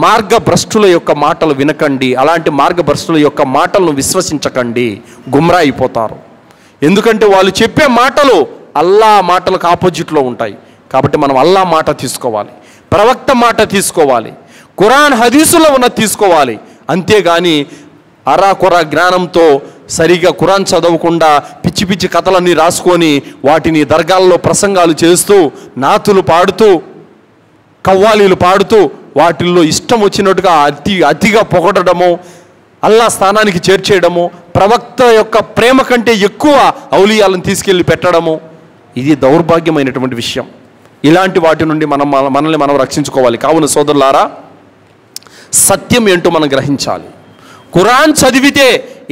మార్గభ్రష్టుల యొక్క మాటలు వినకండి, అలాంటి మార్గభ్రష్టుల యొక్క మాటలను విశ్వసించకండి, గుమ్రా అయిపోతారు. ఎందుకంటే వాళ్ళు చెప్పే మాటలు అల్లాహ్ మాటలకు ఆపోజిట్లో ఉంటాయి. కాబట్టి మనం అల్లాహ్ మాట తీసుకోవాలి, ప్రవక్త మాట తీసుకోవాలి, ఖురాన్ హదీసులో ఉన్న తీసుకోవాలి. అంతేగాని అరాకొరా జ్ఞానంతో సరిగా ఖురాన్ చదవకుండా పిచ్చి పిచ్చి కథలన్నీ రాసుకొని వాటిని దర్గాల్లో ప్రసంగాలు చేస్తూ నాతులు పాడుతూ కవ్వాలీలు పాడుతూ వాటిల్లో ఇష్టం వచ్చినట్టుగా అతిగా పొగడము, అల్లాహ్ స్థానానికి చేర్చేయడము, ప్రవక్త యొక్క ప్రేమ కంటే ఎక్కువ ఔలియాలను తీసుకెళ్ళి పెట్టడము, ఇది దౌర్భాగ్యమైనటువంటి విషయం. ఇలాంటి వాటి నుండి మనల్ని మనం రక్షించుకోవాలి. కావున సోదరులారా, సత్యం ఏంటో మనం గ్రహించాలి. ఖురాన్ చదివితే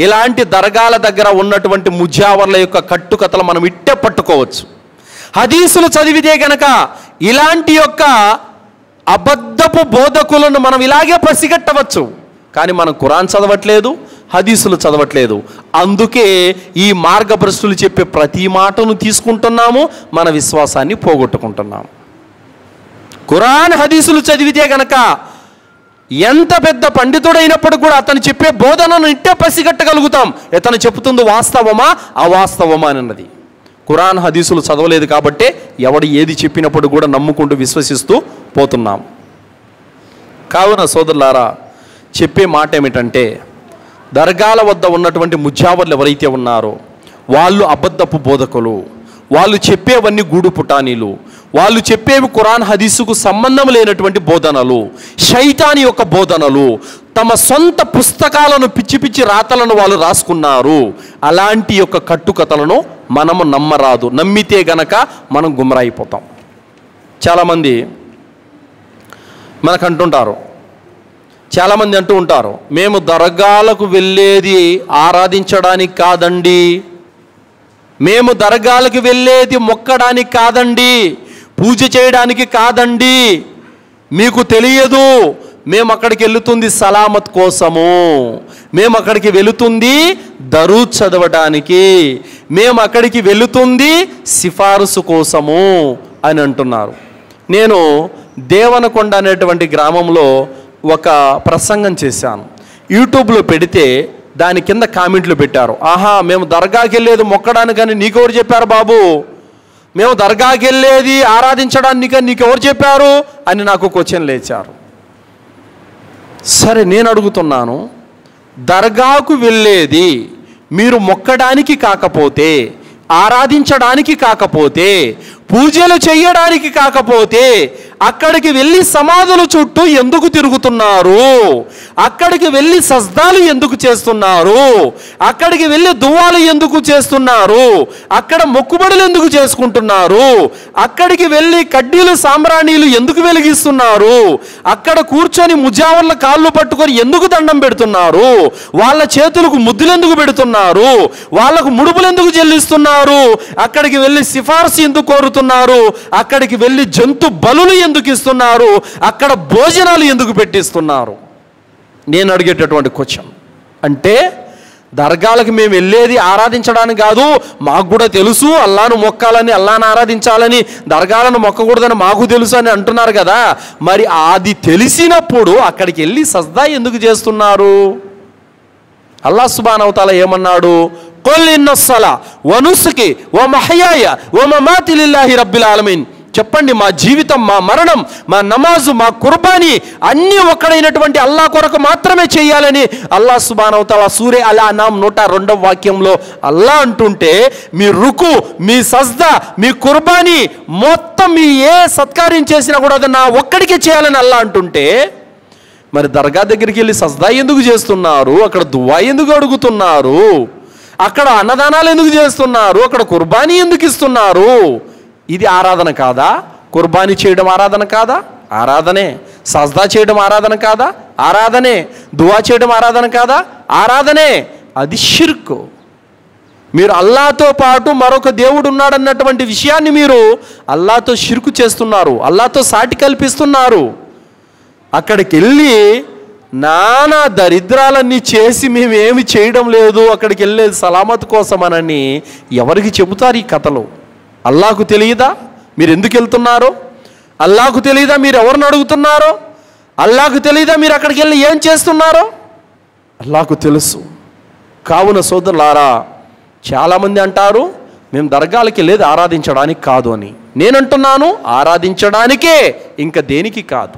ఇలాంటి దర్గాల దగ్గర ఉన్నటువంటి ముజావర్ల యొక్క కట్టుకథలు మనం ఇట్టే పట్టుకోవచ్చు. హదీసులు చదివితే గనక ఇలాంటి యొక్క అబద్ధపు బోధకులను మనం ఇలాగే పసిగట్టవచ్చు. కానీ మనం ఖురాన్ చదవట్లేదు, హదీసులు చదవట్లేదు. అందుకే ఈ మార్గభ్రష్టులు చెప్పే ప్రతి మాటను తీసుకుంటున్నాము, మన విశ్వాసాన్ని పోగొట్టుకుంటున్నాము. ఖురాన్ హదీసులు చదివితే గనక ఎంత పెద్ద పండితుడైనప్పుడు కూడా అతను చెప్పే బోధనను ఇంటే పసిగట్టగలుగుతాం, ఇతను చెప్తుంది వాస్తవమా అవాస్తవమా అన్నది. ఖురాన్ హదీసులు చదవలేదు కాబట్టే ఎవడు ఏది చెప్పినప్పుడు కూడా నమ్ముకుంటూ విశ్వసిస్తూ పోతున్నాం. కావున సోదరులారా, చెప్పే మాట ఏమిటంటే, దర్గాల వద్ద ఉన్నటువంటి ముజావర్లు ఎవరైతే ఉన్నారో వాళ్ళు అబద్ధపు బోధకులు, వాళ్ళు చెప్పేవన్నీ గూడు పుటానీలు, వాళ్ళు చెప్పేవి ఖురాన్ హదీసుకు సంబంధం లేనటువంటి బోధనలు, శైతాని యొక్క బోధనలు, తమ సొంత పుస్తకాలను పిచ్చి పిచ్చి రాతలను వాళ్ళు రాసుకున్నారు. అలాంటి యొక్క కట్టుకథలను మనము నమ్మరాదు. నమ్మితే గనక మనం గుమ్రాయిపోతాం. చాలామంది మనకు అంటుంటారు, చాలామంది అంటూ ఉంటారు, మేము దర్గాలకు వెళ్ళేది ఆరాధించడానికి కాదండి, మేము దర్గాలకు వెళ్ళేది మొక్కడానికి కాదండి, పూజ చేయడానికి కాదండి, మీకు తెలియదు, మేము అక్కడికి వెళుతుంది సలామత్ కోసము, మేము అక్కడికి వెళుతుంది దరూద్ చదవడానికి, మేము అక్కడికి వెళుతుంది సిఫారసు కోసము అని అంటున్నారు. నేను దేవనకొండ అనేటువంటి గ్రామంలో ఒక ప్రసంగం చేశాను. యూట్యూబ్లో పెడితే దాని కింద కామెంట్లు పెట్టారు, ఆహా మేము దర్గాకి వెళ్ళేది మొక్కడానికని నీకెవరు చెప్పారు బాబు, మేము దర్గాకి వెళ్ళేది ఆరాధించడానికి నీకెవరు చెప్పారు అని నాకు క్వశ్చన్ లేచారు. సరే, నేను అడుగుతున్నాను, దర్గాకు వెళ్ళేది మీరు మొక్కడానికి కాకపోతే, ఆరాధించడానికి కాకపోతే, పూజలు చేయడానికి కాకపోతే అక్కడికి వెళ్ళి సమాధుల చుట్టూ ఎందుకు తిరుగుతున్నారు? అక్కడికి వెళ్ళి సజ్దాలు ఎందుకు చేస్తున్నారు? అక్కడికి వెళ్ళి దువాలు ఎందుకు చేస్తున్నారు? అక్కడ మొక్కుబడులు ఎందుకు చేసుకుంటున్నారు? అక్కడికి వెళ్ళి కడ్డీలు సాంబ్రాణీలు ఎందుకు వెలిగిస్తున్నారు? అక్కడ కూర్చొని ముజావర్ల కాళ్ళు పట్టుకొని ఎందుకు దండం పెడుతున్నారు? వాళ్ళ చేతులకు ముద్దులు ఎందుకు పెడుతున్నారు? వాళ్ళకు ముడుపులు ఎందుకు చెల్లిస్తున్నారు? అక్కడికి వెళ్ళి సిఫార్సు ఎందుకు కోరుతున్నారు? అక్కడికి వెళ్ళి జంతు బలులు ఎందుకు ఇస్తున్నారు? అక్కడ భోజనాలు ఎందుకు పెట్టిస్తున్నారు? నేను అడిగేటటువంటి క్వశ్చన్. అంటే దర్గాలకు మేము వెళ్ళేది ఆరాధించడానికి కాదు, మాకు కూడా తెలుసు అల్లాను మొక్కాలని, అల్లాను ఆరాధించాలని, దర్గాలను మొక్కకూడదని మాకు తెలుసు అని అంటున్నారు కదా. మరి అది తెలిసినప్పుడు అక్కడికి వెళ్ళి సజ్దా ఎందుకు చేస్తున్నారు? అల్లాహ్ సుబ్హానహు వ తఆలా ఏమన్నాడు? ఖుల్ ఇన్నస్సలా వ నుస్కి వ మహయాయ వ మమాతి లిల్లాహి రబ్బిల్ ఆలమీన్. చెప్పండి, మా జీవితం, మా మరణం, మా నమాజు, మా కుర్బానీ అన్నీ ఒక్కడైనటువంటి అల్లాహ్ కొరకు మాత్రమే చేయాలని అల్లాహ్ సుబ్హానహు వ తఆలా సూరే అల్ అనామ్ 102వ వాక్యంలో అల్లాహ్ అంటుంటే, మీ రుకు, మీ సజ్దా, మీ కుర్బానీ మొత్తం మీ ఏ సత్కార్యం చేసినా కూడా అది నా ఒక్కడికే చేయాలని అల్లాహ్ అంటుంటే, మరి దర్గా దగ్గరికి వెళ్ళి సజ్దా ఎందుకు చేస్తున్నారు? అక్కడ దువా ఎందుకు అడుగుతున్నారు? అక్కడ అన్నదానాలు ఎందుకు చేస్తున్నారు? అక్కడ కుర్బానీ ఎందుకు ఇస్తున్నారు? ఇది ఆరాధన కాదా? కుర్బానీ చేయడం ఆరాధన కాదా? ఆరాధనే. సజ్దా చేయడం ఆరాధన కాదా? ఆరాధనే. దువా చేయడం ఆరాధన కాదా? ఆరాధనే. అది షిర్క్. మీరు అల్లాహ్తో పాటు మరొక దేవుడు ఉన్నాడన్నటువంటి విషయాన్ని మీరు అల్లాహ్తో షిర్క్ చేస్తున్నారు, అల్లాహ్తో సాటి కల్పిస్తున్నారు. అక్కడికి వెళ్ళి నానా దరిద్రాలన్నీ చేసి మేమేమి చేయడం లేదు, అక్కడికి వెళ్ళేది సలామత్ కోసమనని ఎవరికి చెబుతారు ఈ కథలు? అల్లాహకు తెలియదా మీరు ఎందుకు వెళ్తున్నారో? అల్లాహకు తెలియదా మీరు ఎవరిని అడుగుతున్నారో? అల్లాహకు తెలియదా మీరు అక్కడికి వెళ్ళి ఏం చేస్తున్నారో? అల్లాహకు తెలుసు. కావున సోదరులారా, చాలామంది అంటారు మేము దర్గాలకి వెళ్ళేది ఆరాధించడానికి కాదు అని. నేనంటున్నాను ఆరాధించడానికే, ఇంకా దేనికి కాదు.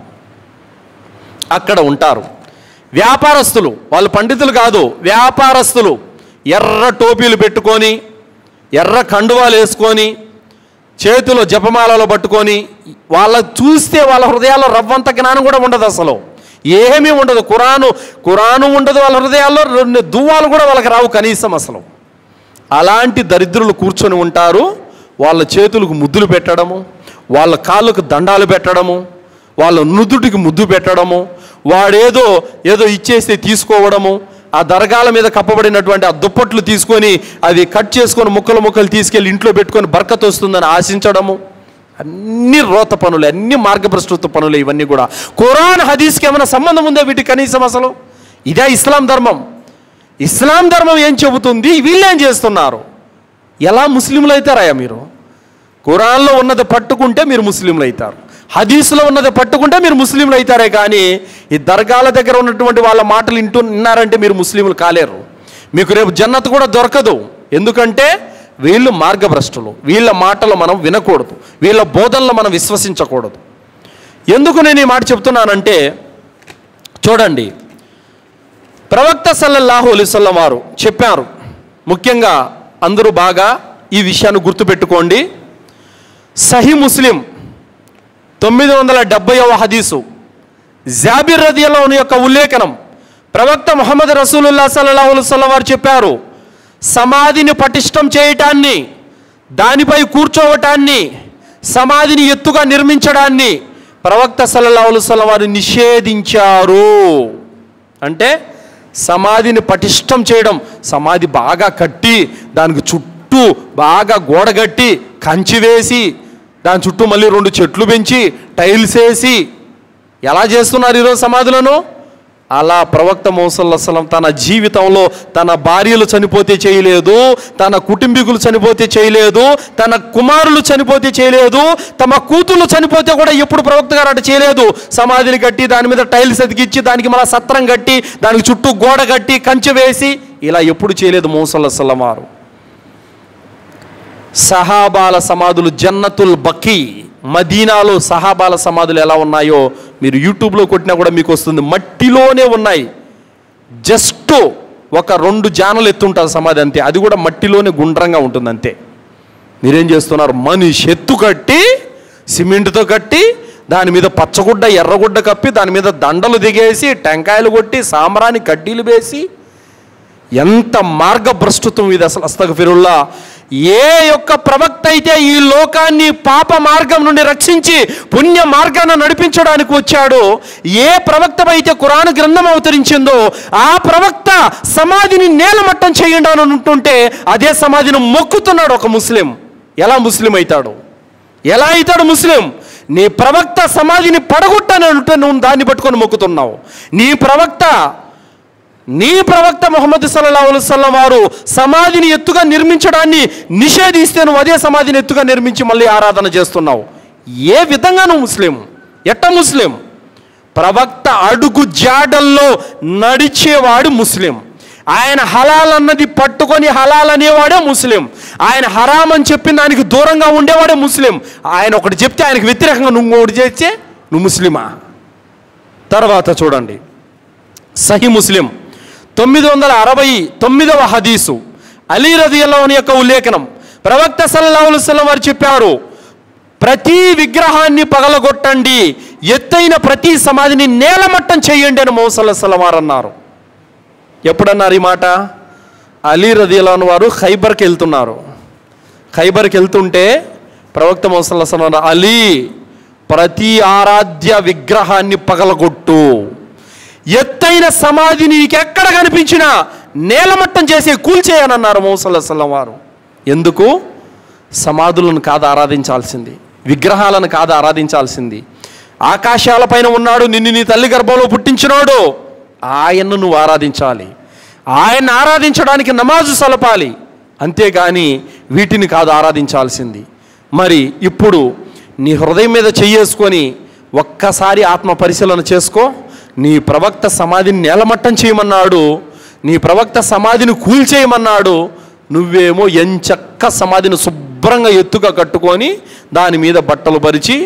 అక్కడ ఉంటారు వ్యాపారస్తులు, వాళ్ళు పండితులు కాదు, వ్యాపారస్తులు, ఎర్ర టోపీలు పెట్టుకొని, ఎర్ర కండువాలు వేసుకొని, చేతిలో జపమాలలో పట్టుకొని, వాళ్ళ చూస్తే వాళ్ళ హృదయాల్లో రవ్వంత జ్ఞానం కూడా ఉండదు, అసలు ఏమీ ఉండదు. ఖురాను ఉండదు వాళ్ళ హృదయాల్లో, దువ్వాలు కూడా వాళ్ళకి రావు కనీసం అసలు. అలాంటి దరిద్రులు కూర్చొని ఉంటారు. వాళ్ళ చేతులకు ముద్దులు పెట్టడము, వాళ్ళ కాళ్ళకు దండాలు పెట్టడము, వాళ్ళ నుదుటికి ముద్దు పెట్టడము, వాడేదో ఇచ్చేస్తే తీసుకోవడము, ఆ దర్గాల మీద కప్పబడినటువంటి ఆ దుప్పట్లు తీసుకొని అవి కట్ చేసుకొని ముక్కలు తీసుకెళ్ళి ఇంట్లో పెట్టుకొని బర్కత్ వస్తుందని ఆశించడము, అన్ని రోత పనులు, అన్ని మార్గభ్రష్టత్వ పనులు. ఇవన్నీ కూడా ఖురాన్ హదీస్కి ఏమైనా సంబంధం ఉందా వీటి కనీసం? అసలు ఇదే ఇస్లాం ధర్మం. ఇస్లాం ధర్మం ఏం చెబుతుంది, వీళ్ళేం చేస్తున్నారు? ఎలా ముస్లింలు అవుతారయ్యా మీరు? ఖురాన్లో ఉన్నది పట్టుకుంటే మీరు ముస్లింలు అవుతారు, హదీసులో ఉన్నది పట్టుకుంటే మీరు ముస్లింలు అవుతారే కానీ ఈ దర్గాల దగ్గర ఉన్నటువంటి వాళ్ళ మాటలు వింటున్నారంటే మీరు ముస్లింలు కాలేరు. మీకు రేపు జన్నత్ కూడా దొరకదు. ఎందుకంటే వీళ్ళు మార్గభ్రష్టులు. వీళ్ళ మాటలు మనం వినకూడదు, వీళ్ళ బోధనలు మనం విశ్వసించకూడదు. ఎందుకు నేను ఈ మాట చెప్తున్నానంటే, చూడండి, ప్రవక్త సల్లల్లాహు అలైహి వసల్లం వారు చెప్పారు. ముఖ్యంగా అందరూ బాగా ఈ విషయాన్ని గుర్తుపెట్టుకోండి. సహీ ముస్లిం 970వ హదీసు, జాబిర్ రదియల్లాహు అన్హు యొక్క ఉల్లేఖనం. ప్రవక్త ముహమ్మద్ రసూలుల్లాహ్ సల్లల్లాహు అలైహి వసల్లం వారు చెప్పారు, సమాధిని పటిష్టం చేయటాన్ని, దానిపై కూర్చోవటాన్ని, సమాధిని ఎత్తుగా నిర్మించడాన్ని ప్రవక్త సల్లల్లాహు అలైహి వసల్లం వారు నిషేధించారు. అంటే సమాధిని పటిష్టం చేయడం, సమాధి బాగా కట్టి దానికి చుట్టూ బాగా గోడ కట్టి కంచి వేసి దాని చుట్టూ మళ్ళీ 2 చెట్లు పెంచి టైల్స్ వేసి ఎలా చేస్తున్నారు ఈరోజు సమాధులను? అలా ప్రవక్త ముహమ్మద్ సల్లల్లాహు అలైహి వసల్లం తన జీవితంలో తన భార్యలు చనిపోతే చేయలేదు, తన కుటుంబీకులు చనిపోతే చేయలేదు, తన కుమారులు చనిపోతే చేయలేదు, తమ కూతుళ్ళు చనిపోతే కూడా ఎప్పుడు ప్రవక్త గారు అటు చేయలేదు. సమాధిని కట్టి దాని మీద టైల్స్ అతికిచ్చి దానికి మళ్ళీ సత్రం కట్టి దానికి చుట్టూ గోడ కట్టి కంచె వేసి ఇలా ఎప్పుడు చేయలేదు ముహమ్మద్ సల్లల్లాహు అలైహి వసల్లం వారు. సహాబాల సమాధులు జన్నతుల్ బకీ, మదీనాలో సహాబాల సమాధులు ఎలా ఉన్నాయో మీరు యూట్యూబ్లో కొట్టినా కూడా మీకు వస్తుంది. మట్టిలోనే ఉన్నాయి. జస్ట్ ఒక 2 జానలు ఎత్తుంటుంది సమాధి అంతే. అది కూడా మట్టిలోనే గుండ్రంగా ఉంటుంది అంతే. మీరేం చేస్తున్నారు? మనిషి ఎత్తు కట్టి సిమెంట్తో కట్టి దాని మీద పచ్చగుడ్డ ఎర్రగుడ్డ కప్పి దాని మీద దండలు దిగేసి టెంకాయలు కొట్టి సాంబ్రాని కడ్డీలు వేసి ఎంత మార్గభ్రష్టత్వం ఇది అసలు. అస్తగఫిరుల్లా. ఏ యొక్క ప్రవక్త అయితే ఈ లోకాన్ని పాప మార్గం నుండి రక్షించి పుణ్య మార్గాన్ని నడిపించడానికి వచ్చాడో, ఏ ప్రవక్త అయితే ఖురాన్ గ్రంథం అవతరించిందో ఆ ప్రవక్త సమాధిని నేలమట్టం చేయండి అని ఉంటుంటే అదే సమాధిని మొక్కుతున్నాడు ఒక ముస్లిం. ఎలా ముస్లిం అవుతాడు? ఎలా అవుతాడు ముస్లిం? నీ ప్రవక్త సమాధిని పడగొట్టని ఉంటే నువ్వు దాన్ని పట్టుకొని మొక్కుతున్నావు. నీ ప్రవక్త ముహమ్మద్ సల్లల్లాహు అలైహి వసల్లం వారు సమాధిని ఎత్తుగా నిర్మించడాన్ని నిషేధిస్తే నువ్వు అదే సమాధిని ఎత్తుగా నిర్మించి మళ్ళీ ఆరాధన చేస్తున్నావు. ఏ విధంగా నువ్వు ముస్లిం? ఎట్ట ముస్లిం? ప్రవక్త అడుగు జాడల్లో నడిచేవాడు ముస్లిం. ఆయన హలాల్ అన్నది పట్టుకొని హలాల్ అనేవాడే ముస్లిం. ఆయన హరాం అని చెప్పిన దానికి దూరంగా ఉండేవాడే ముస్లిం. ఆయన ఒకటి చెప్తే ఆయనకు వ్యతిరేకంగా నువ్వు ఒకటి చేస్తే నువ్వు ముస్లిమా? తర్వాత చూడండి, సహీ ముస్లిం 969వ హదీసు, అలీ రదియల్లాహు అన్హు యొక్క ఉల్లేఖనం. ప్రవక్త సల్లల్లాహు అలైహి వసల్లం వారు చెప్పారు, ప్రతి విగ్రహాన్ని పగలగొట్టండి, ఎత్తైన ప్రతి సమాధిని నేలమట్టం చేయండి అని ముహమ్మద్ సల్లల్లాహు అలైహి వసల్లం వారు అన్నారు. ఎప్పుడన్నారు ఈ మాట? అలీ రదియల్లాహు అన్హు వారు ఖైబర్కి వెళ్తున్నారు. ఖైబర్కి వెళ్తుంటే ప్రవక్త ముహమ్మద్ సల్లల్లాహు అలైహి వసల్లం అన్నారు, అలీ ప్రతి ఆరాధ్య విగ్రహాన్ని పగలగొట్టు, ఎత్తైన సమాధిని నీకెక్కడ కనిపించినా నేలమట్టం చేసి కూల్చేయనన్నారు ముహమ్మద్ సల్లల్లాహు అలైహి వసల్లం వారు. ఎందుకు? సమాధులను కాదు ఆరాధించాల్సింది, విగ్రహాలను కాదు ఆరాధించాల్సింది. ఆకాశాలపైన ఉన్నాడు, నిన్ను నీ తల్లి గర్భంలో పుట్టించినాడు, ఆయన్ను నువ్వు ఆరాధించాలి. ఆయన్ని ఆరాధించడానికి నమాజు సలపాలి, అంతేగాని వీటిని కాదు ఆరాధించాల్సింది. మరి ఇప్పుడు నీ హృదయం మీద చెయ్యేసుకొని ఒక్కసారి ఆత్మ పరిశీలన చేసుకో. నీ ప్రవక్త సమాధిని నేలమట్టం చేయమన్నాడు, నీ ప్రవక్త సమాధిని కూల్చేయమన్నాడు, నువ్వేమో ఎంచక్క సమాధిని శుభ్రంగా ఎత్తుగా కట్టుకొని దాని మీద బట్టలు పరిచి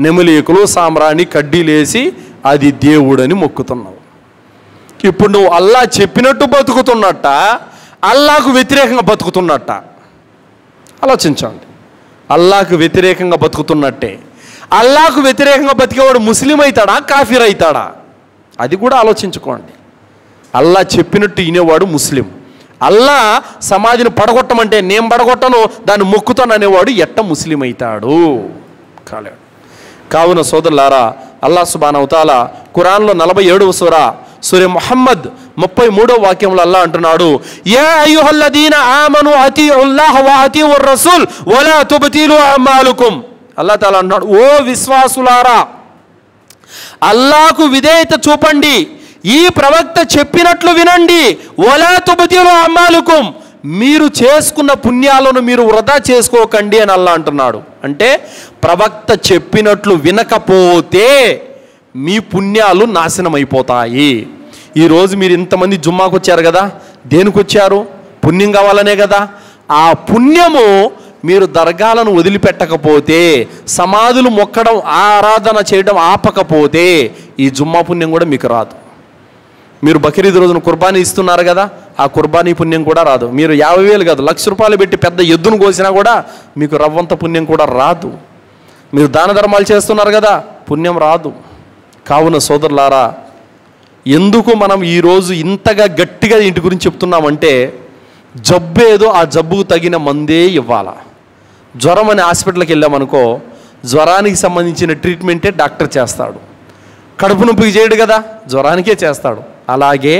నెమలీకులు సాంబ్రాణి కడ్డీలేసి అది దేవుడని మొక్కుతున్నావు. ఇప్పుడు నువ్వు అల్లా చెప్పినట్టు బతుకుతున్నట్ట, అల్లాకు వ్యతిరేకంగా బతుకుతున్నట్ట? ఆలోచించండి. అల్లాకు వ్యతిరేకంగా బతుకుతున్నట్టే. అల్లాకు వ్యతిరేకంగా బతికేవాడు ముస్లిం అవుతాడా, కాఫీర్ అవుతాడా? అది కూడా ఆలోచించుకోండి. అల్లా చెప్పినట్టు వినేవాడు ముస్లిం. అల్లా సమాధిని పడగొట్టమంటే నేను పడగొట్టను దాన్ని మొక్కుతాను అనేవాడు ఎట్ట ముస్లిం అవుతాడు? కాలేడు. కావున సోదరులారా, అల్లా సుబ్హానహు వ తఆలా ఖురాన్లో 47వ సూర ముహమ్మద్ 33వ వాక్యంలో అల్లా అంటున్నాడు, యా అయ్యుహల్లదీన ఆమను అతీఉల్లాహ వ అతీఉర్ రసూల్ వలా తుబ్తిలు అమాలుకుం. అల్లా తాలా అంటున్నాడు, ఓ విశ్వాసులారా, అల్లాకు విధేయత చూపండి, ఈ ప్రవక్త చెప్పినట్లు వినండి, వలా తుబ్తిలు అమాలుకుం, మీరు చేసుకున్న పుణ్యాలను మీరు వృధా చేసుకోకండి అని అల్లా అంటున్నాడు. అంటే ప్రవక్త చెప్పినట్లు వినకపోతే మీ పుణ్యాలు నాశనం అయిపోతాయి. ఈరోజు మీరు ఇంతమంది జుమ్మాకు వచ్చారు కదా, దేనికి వచ్చారు? పుణ్యం కావాలనే కదా. ఆ పుణ్యము మీరు దర్గాలను వదిలిపెట్టకపోతే, సమాధులు మొక్కడం, ఆరాధన చేయడం ఆపకపోతే ఈ జుమ్మా పుణ్యం కూడా మీకు రాదు. మీరు బక్రీద్ రోజున కుర్బానీ ఇస్తున్నారు కదా, ఆ కుర్బానీ పుణ్యం కూడా రాదు. మీరు 50,000 కాదు, 1,00,000 రూపాయలు పెట్టి పెద్ద ఎద్దును కోసినా కూడా మీకు రవ్వంత పుణ్యం కూడా రాదు. మీరు దాన ధర్మాలు చేస్తున్నారు కదా, పుణ్యం రాదు. కావున సోదరులారా, ఎందుకు మనం ఈరోజు ఇంతగా గట్టిగా ఇంటి గురించి చెప్తున్నామంటే, జబ్బు ఏదో ఆ జబ్బుకు తగిన మందే ఇవ్వాలా. జ్వరం అనే హాస్పిటల్కి వెళ్ళామనుకో, జ్వరానికి సంబంధించిన ట్రీట్మెంటే డాక్టర్ చేస్తాడు. కడుపు నొప్పికి చేయడు కదా, జ్వరానికే చేస్తాడు. అలాగే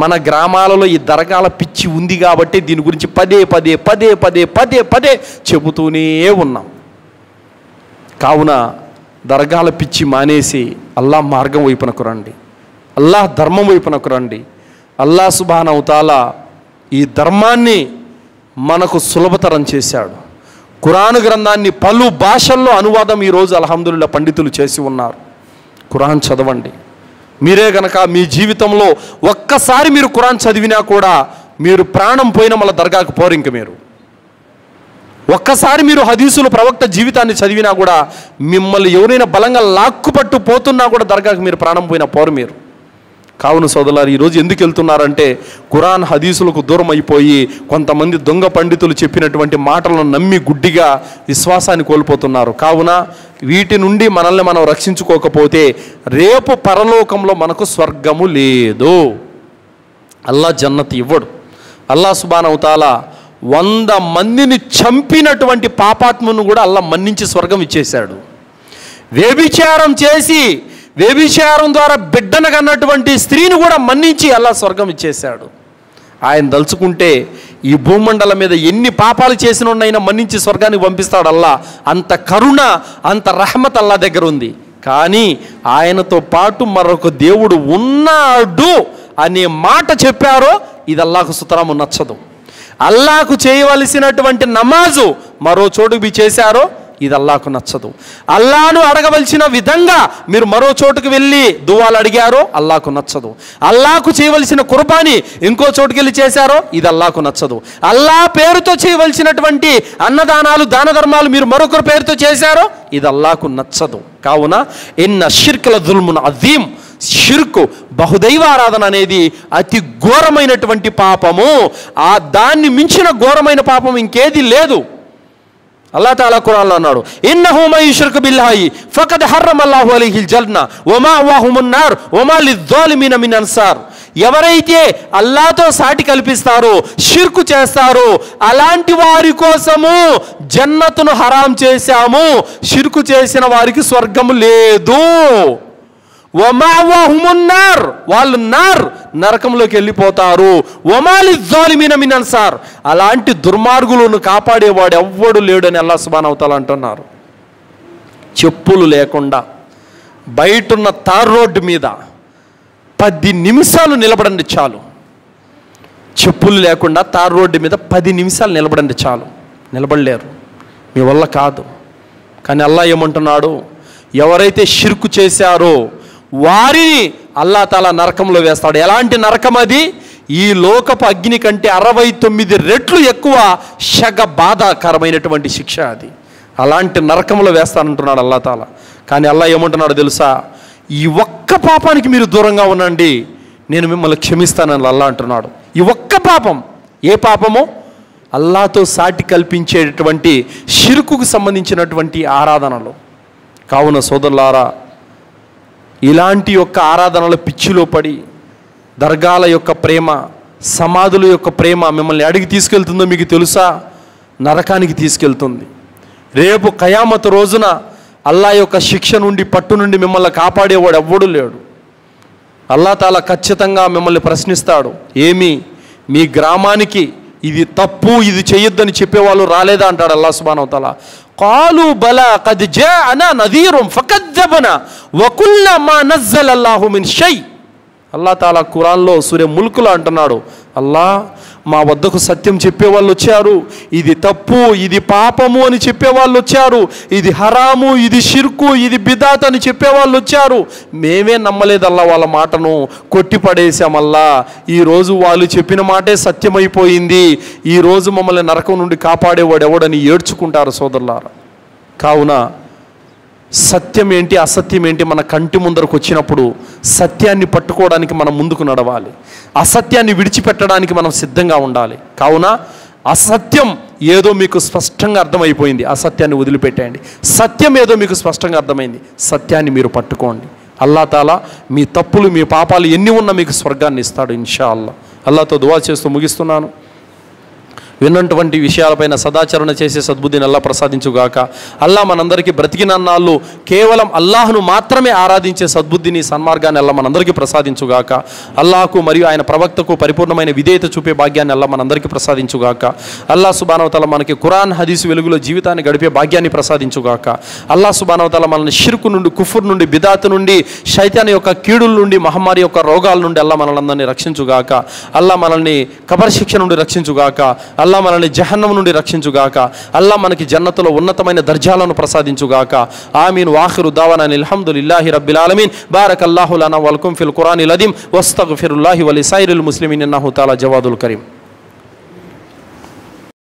మన గ్రామాలలో ఈ దర్గాల పిచ్చి ఉంది కాబట్టి దీని గురించి పదే పదే పదే పదే పదే పదే చెబుతూనే ఉన్నాం. కావున దర్గాల పిచ్చి మానేసి అల్లాహ్ మార్గం వైపునకు రండి, అల్లాహ్ ధర్మం వైపునకు రండి. అల్లాహ్ సుబ్హానహు తఆలా ఈ ధర్మాన్ని మనకు సులభతరం చేశాడు. ఖురాన్ గ్రంథాన్ని పలు భాషల్లో అనువాదం ఈరోజు అల్హమ్దులిల్లాహ్ పండితులు చేసి ఉన్నారు. ఖురాన్ చదవండి. మీరే గనక మీ జీవితంలో ఒక్కసారి మీరు ఖురాన్ చదివినా కూడా మీరు ప్రాణం పోయిన మళ్ళీ దర్గాకు పోరు. ఇంక మీరు ఒక్కసారి మీరు హదీసులు ప్రవక్త జీవితాన్ని చదివినా కూడా మిమ్మల్ని ఎవరైనా బలంగా లాక్కుపట్టు పోతున్నా కూడా దర్గాకు మీరు ప్రాణం పోయినా పోరు మీరు. కావున సోదరులారు, ఈరోజు ఎందుకు వెళ్తున్నారంటే ఖురాన్ హదీసులకు దూరం అయిపోయి కొంతమంది దొంగ పండితులు చెప్పినటువంటి మాటలను నమ్మి గుడ్డిగా విశ్వాసాన్ని కోల్పోతున్నారు. కావున వీటి నుండి మనల్ని మనం రక్షించుకోకపోతే రేపు పరలోకంలో మనకు స్వర్గము లేదు. అల్లా జన్నత్ ఇవ్వడు. అల్లాహ్ సుబ్హానహు తఆలా 100 మందిని చంపినటువంటి పాపాత్మును కూడా అల్లా మన్నించి స్వర్గం ఇచ్చేశాడు. వ్యభిచారం చేసి వ్యభిచారం ద్వారా బిడ్డను కన్నటువంటి స్త్రీని కూడా మన్నించి అల్లా స్వర్గం ఇచ్చేశాడు. ఆయన దలుచుకుంటే ఈ భూమండలం మీద ఎన్ని పాపాలు చేసిన ఉన్నైనా మన్నించి స్వర్గానికి పంపిస్తాడు అల్లా. అంత కరుణ, అంత రహమత్ అల్లా దగ్గర ఉంది. కానీ ఆయనతో పాటు మరొక దేవుడు ఉన్నాడు అనే మాట చెప్పారో ఇది అల్లాహకు సుతరాము నచ్చదు. అల్లాహకు చేయవలసినటువంటి నమాజు మరో చోటుకు చేశారో ఇది అల్లాహకు నచ్చదు. అల్లాను అడగవలసిన విధంగా మీరు మరో చోటుకు వెళ్ళి దువాలు అడిగారో అల్లాహకు నచ్చదు. అల్లాహకు చేయవలసిన కుర్బానీ ఇంకో చోటుకు వెళ్ళి చేశారో ఇది అల్లాహకు నచ్చదు. అల్లా పేరుతో చేయవలసినటువంటి అన్నదానాలు, దాన ధర్మాలు మీరు మరొకరి పేరుతో చేశారో ఇది అల్లాహకు నచ్చదు. కావున ఇన్న షిర్కుల జుల్మున్ అజీం, షిర్కు బహుదైవ ఆరాధన అనేది అతి ఘోరమైనటువంటి పాపము. దాన్ని మించిన ఘోరమైన పాపం ఇంకేది లేదు. అల్లాహ్ తఆలా ఖురాన్లో అన్నాడు, ఇన్నహు మన్ యుష్రిక్ బిల్లాహి ఫఖద్ హర్రమల్లాహు అలైహిల్ జన్న వమావాహుమున్ నార్ వమా లిజ్జాలిమీన మిన్ అన్సార్. ఎవరైతే అల్లాహ్తో సాటి కల్పిస్తారో, షిర్కు చేస్తారో అలాంటి వారి కోసము జన్నతును హరాం చేశాము. షిర్కు చేసిన వారికి స్వర్గము లేదు. వమావాహుమున్నార్, వాళ్ళు నరకంలోకి వెళ్ళిపోతారు. వమాలిజ్జాలిమీన మిన్ అన్సార్, అలాంటి దుర్మార్గులను కాపాడేవాడు ఎవ్వడు లేడని అల్లాహ్ సుబ్హానహు తఆలా అంటున్నారు. చెప్పులు లేకుండా బయటున్న తార్ రోడ్డు మీద 10 నిమిషాలు నిలబడండి చాలు. చెప్పులు లేకుండా తార్ రోడ్డు మీద 10 నిమిషాలు నిలబడండి చాలు. నిలబడలేరు, మీ వల్ల కాదు. కానీ అల్లాహ్ ఏమంటున్నాడు, ఎవరైతే షిర్కు చేశారో వారిని అల్లాహ్ తఆలా నరకంలో వేస్తాడు. ఎలాంటి నరకం అది? ఈ లోకపు అగ్ని కంటే 69 రెట్లు ఎక్కువ శగ బాధాకరమైనటువంటి శిక్ష అది. అలాంటి నరకంలో వేస్తానంటున్నాడు అల్లాహ్ తఆలా. కానీ అల్లాహ్ ఏమంటున్నాడు తెలుసా, ఈ ఒక్క పాపానికి మీరు దూరంగా ఉండండి, నేను మిమ్మల్ని క్షమిస్తానని అల్లాహ్ అంటున్నాడు. ఈ ఒక్క పాపం. ఏ పాపము? అల్లాహ్తో సాటి కల్పించేటటువంటి షిర్కుకు సంబంధించినటువంటి ఆరాధనలు. కావున సోదరులారా, ఇలాంటి యొక్క ఆరాధనల పిచ్చిలో పడి దర్గాల యొక్క ప్రేమ, సమాధుల యొక్క ప్రేమ మిమ్మల్ని అడిగి తీసుకెళ్తుందో మీకు తెలుసా? నరకానికి తీసుకెళ్తుంది. రేపు ఖయామత్ రోజున అల్లాహ్ యొక్క శిక్ష నుండి, పట్టు నుండి మిమ్మల్ని కాపాడేవాడు ఎవ్వడూ లేడు. అల్లాహ్ తఆలా ఖచ్చితంగా మిమ్మల్ని ప్రశ్నిస్తాడు. ఏమి మీ గ్రామానికి ఇది తప్పు, ఇది చేయొద్దని చెప్పేవాళ్ళు రాలేదా అంటాడు అల్లాహ్ సుబ్హానహు తఆలా. కాలు బలా ఖద్ జాఅనా నదీరున్ ఫకజ్జబనా వకుల్నా మా నజ్జలల్లాహు మిన్ షై. అల్లాహ్ తఆలా ఖురాన్లో సూరే ముల్క్లో అంటున్నాడు, అల్లాహ్ మా వద్దకు సత్యం చెప్పేవాళ్ళు వచ్చారు, ఇది తప్పు, ఇది పాపము అని చెప్పేవాళ్ళు వచ్చారు, ఇది హరాము, ఇది షిర్కు, ఇది బిదాత్ అని చెప్పేవాళ్ళు వచ్చారు. మేమే నమ్మలేదల్లా వాళ్ళ మాటను, కొట్టిపడేసామల్లా. ఈరోజు వాళ్ళు చెప్పిన మాటే సత్యమైపోయింది, ఈరోజు మమ్మల్ని నరకం నుండి కాపాడేవాడు ఎవడని ఏడ్చుకుంటారు సోదరులారా. కావున సత్యం ఏంటి అసత్యం ఏంటి మన కంటి ముందరకు వచ్చినప్పుడు సత్యాన్ని పట్టుకోవడానికి మనం ముందుకు నడవాలి, అసత్యాన్ని విడిచిపెట్టడానికి మనం సిద్ధంగా ఉండాలి. కావున అసత్యం ఏదో మీకు స్పష్టంగా అర్థమైపోయింది, అసత్యాన్ని వదిలిపెట్టేయండి. సత్యం ఏదో మీకు స్పష్టంగా అర్థమైంది, సత్యాన్ని మీరు పట్టుకోండి. అల్లా తాలా మీ తప్పులు మీ పాపాలు ఎన్ని ఉన్నా మీకు స్వర్గాన్ని ఇస్తాడు ఇన్షా అల్లా. అల్లాతో దువా చేస్తూ ముగిస్తున్నాను. విన్నటువంటి విషయాలపైన సదాచరణ చేసే సద్బుద్ధిని అల్లా ప్రసాదించుగాక. అల్లా మనందరికీ బ్రతికినన్నాళ్ళు కేవలం అల్లాహ్ను మాత్రమే ఆరాధించే సద్బుద్ధిని సన్మార్గాన్ని అల్లా మనందరికీ ప్రసాదించుగాక. అల్లాహకు మరియు ఆయన ప్రవక్తకు పరిపూర్ణమైన విధేయత చూపే భాగ్యాన్ని అల్లా మనందరికీ ప్రసాదించుగాక. అల్లా సుబ్హానహు వ తఆలా మనకి ఖురాన్ హదీసు వెలుగులో జీవితాన్ని గడిపే భాగ్యాన్ని ప్రసాదించుగాక. అల్లా సుబ్హానహు వ తఆలా మనల్ని షిర్కు నుండి, కుఫర్ నుండి, బిదాత్ నుండి, శైతాన్ యొక్క కీడుల నుండి, మహమ్మారి యొక్క రోగాల నుండి అల్లా మనల్ని రక్షించుగాక. అల్లా మనల్ని కబర్ శిక్ష నుండి రక్షించుగాక. అల్లా మనల్ని జహన్నం నుండి రక్షించుగాక. అల్లా మనకి జన్నతులో ఉన్నతమైన దర్జాలను ప్రసాదించుగాక. ఆమీన్. వాఖిరు దావానా అల్హమ్దులిల్లాహి రబ్బిల్ ఆలమీన్. బారకల్లాహు లనా వలకుం ఫిల్ ఖురానిల్ అదీమ్ వస్తగ్ఫిరుల్లాహి వలిసైరిల్ ముస్లిమీన్ ఇన్నహు తఆలా జవాదుల్ కరీం.